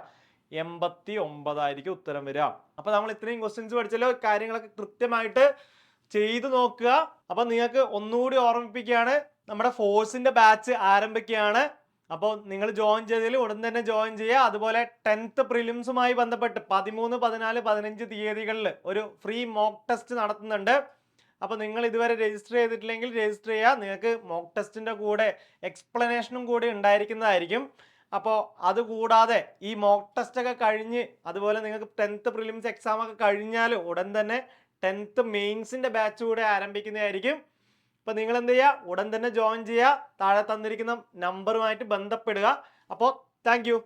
89 ആയിരിക്കും ഉത്തരം വരിക. അപ്പൊ നമ്മൾ ഇത്രയും ക്വസ്റ്റ്യൻസ് പഠിച്ചല്ലോ. കാര്യങ്ങളൊക്കെ കൃത്യമായിട്ട് ചെയ്തു നോക്കുക. അപ്പൊ നിങ്ങൾക്ക് ഒന്നുകൂടി ഓർമ്മിപ്പിക്കുകയാണ്, നമ്മുടെ ഫോഴ്സിന്റെ ബാച്ച് ആരംഭിക്കുകയാണ്. അപ്പോൾ നിങ്ങൾ ജോയിൻ ചെയ്തതിൽ ഉടൻ തന്നെ ജോയിൻ ചെയ്യുക. അതുപോലെ 10th പ്രിലിംസുമായി ബന്ധപ്പെട്ട് 13, 14, 15 തീയതികളിൽ ഒരു ഫ്രീ മോക്ക് ടെസ്റ്റ് നടത്തുന്നുണ്ട്. അപ്പോൾ നിങ്ങൾ ഇതുവരെ രജിസ്റ്റർ ചെയ്തിട്ടില്ലെങ്കിൽ രജിസ്റ്റർ ചെയ്യുക. നിങ്ങൾക്ക് മോക്ക് ടെസ്റ്റിന്റെ കൂടെ എക്സ്പ്ലനേഷനും കൂടി ഉണ്ടായിരിക്കുന്നതായിരിക്കും. അപ്പോൾ അതുകൂടാതെ ഈ മോക്ക് ടെസ്റ്റ് ഒക്കെ കഴിഞ്ഞ് അതുപോലെ നിങ്ങൾക്ക് 10th പ്രിലിംസ് എക്സാം ഒക്കെ കഴിഞ്ഞാൽ ഉടൻ തന്നെ 10th മെയിൻസിന്റെ ബാച്ച് കൂടെ ആരംഭിക്കുന്നതായിരിക്കും. അപ്പോൾ നിങ്ങൾ എന്ത് ചെയ്യുക? ഉടൻ തന്നെ ജോയിൻ ചെയ്യുക. താഴെ തന്നിരിക്കുന്ന നമ്പറുമായിട്ട് ബന്ധപ്പെടുക. അപ്പോൾ താങ്ക് യു.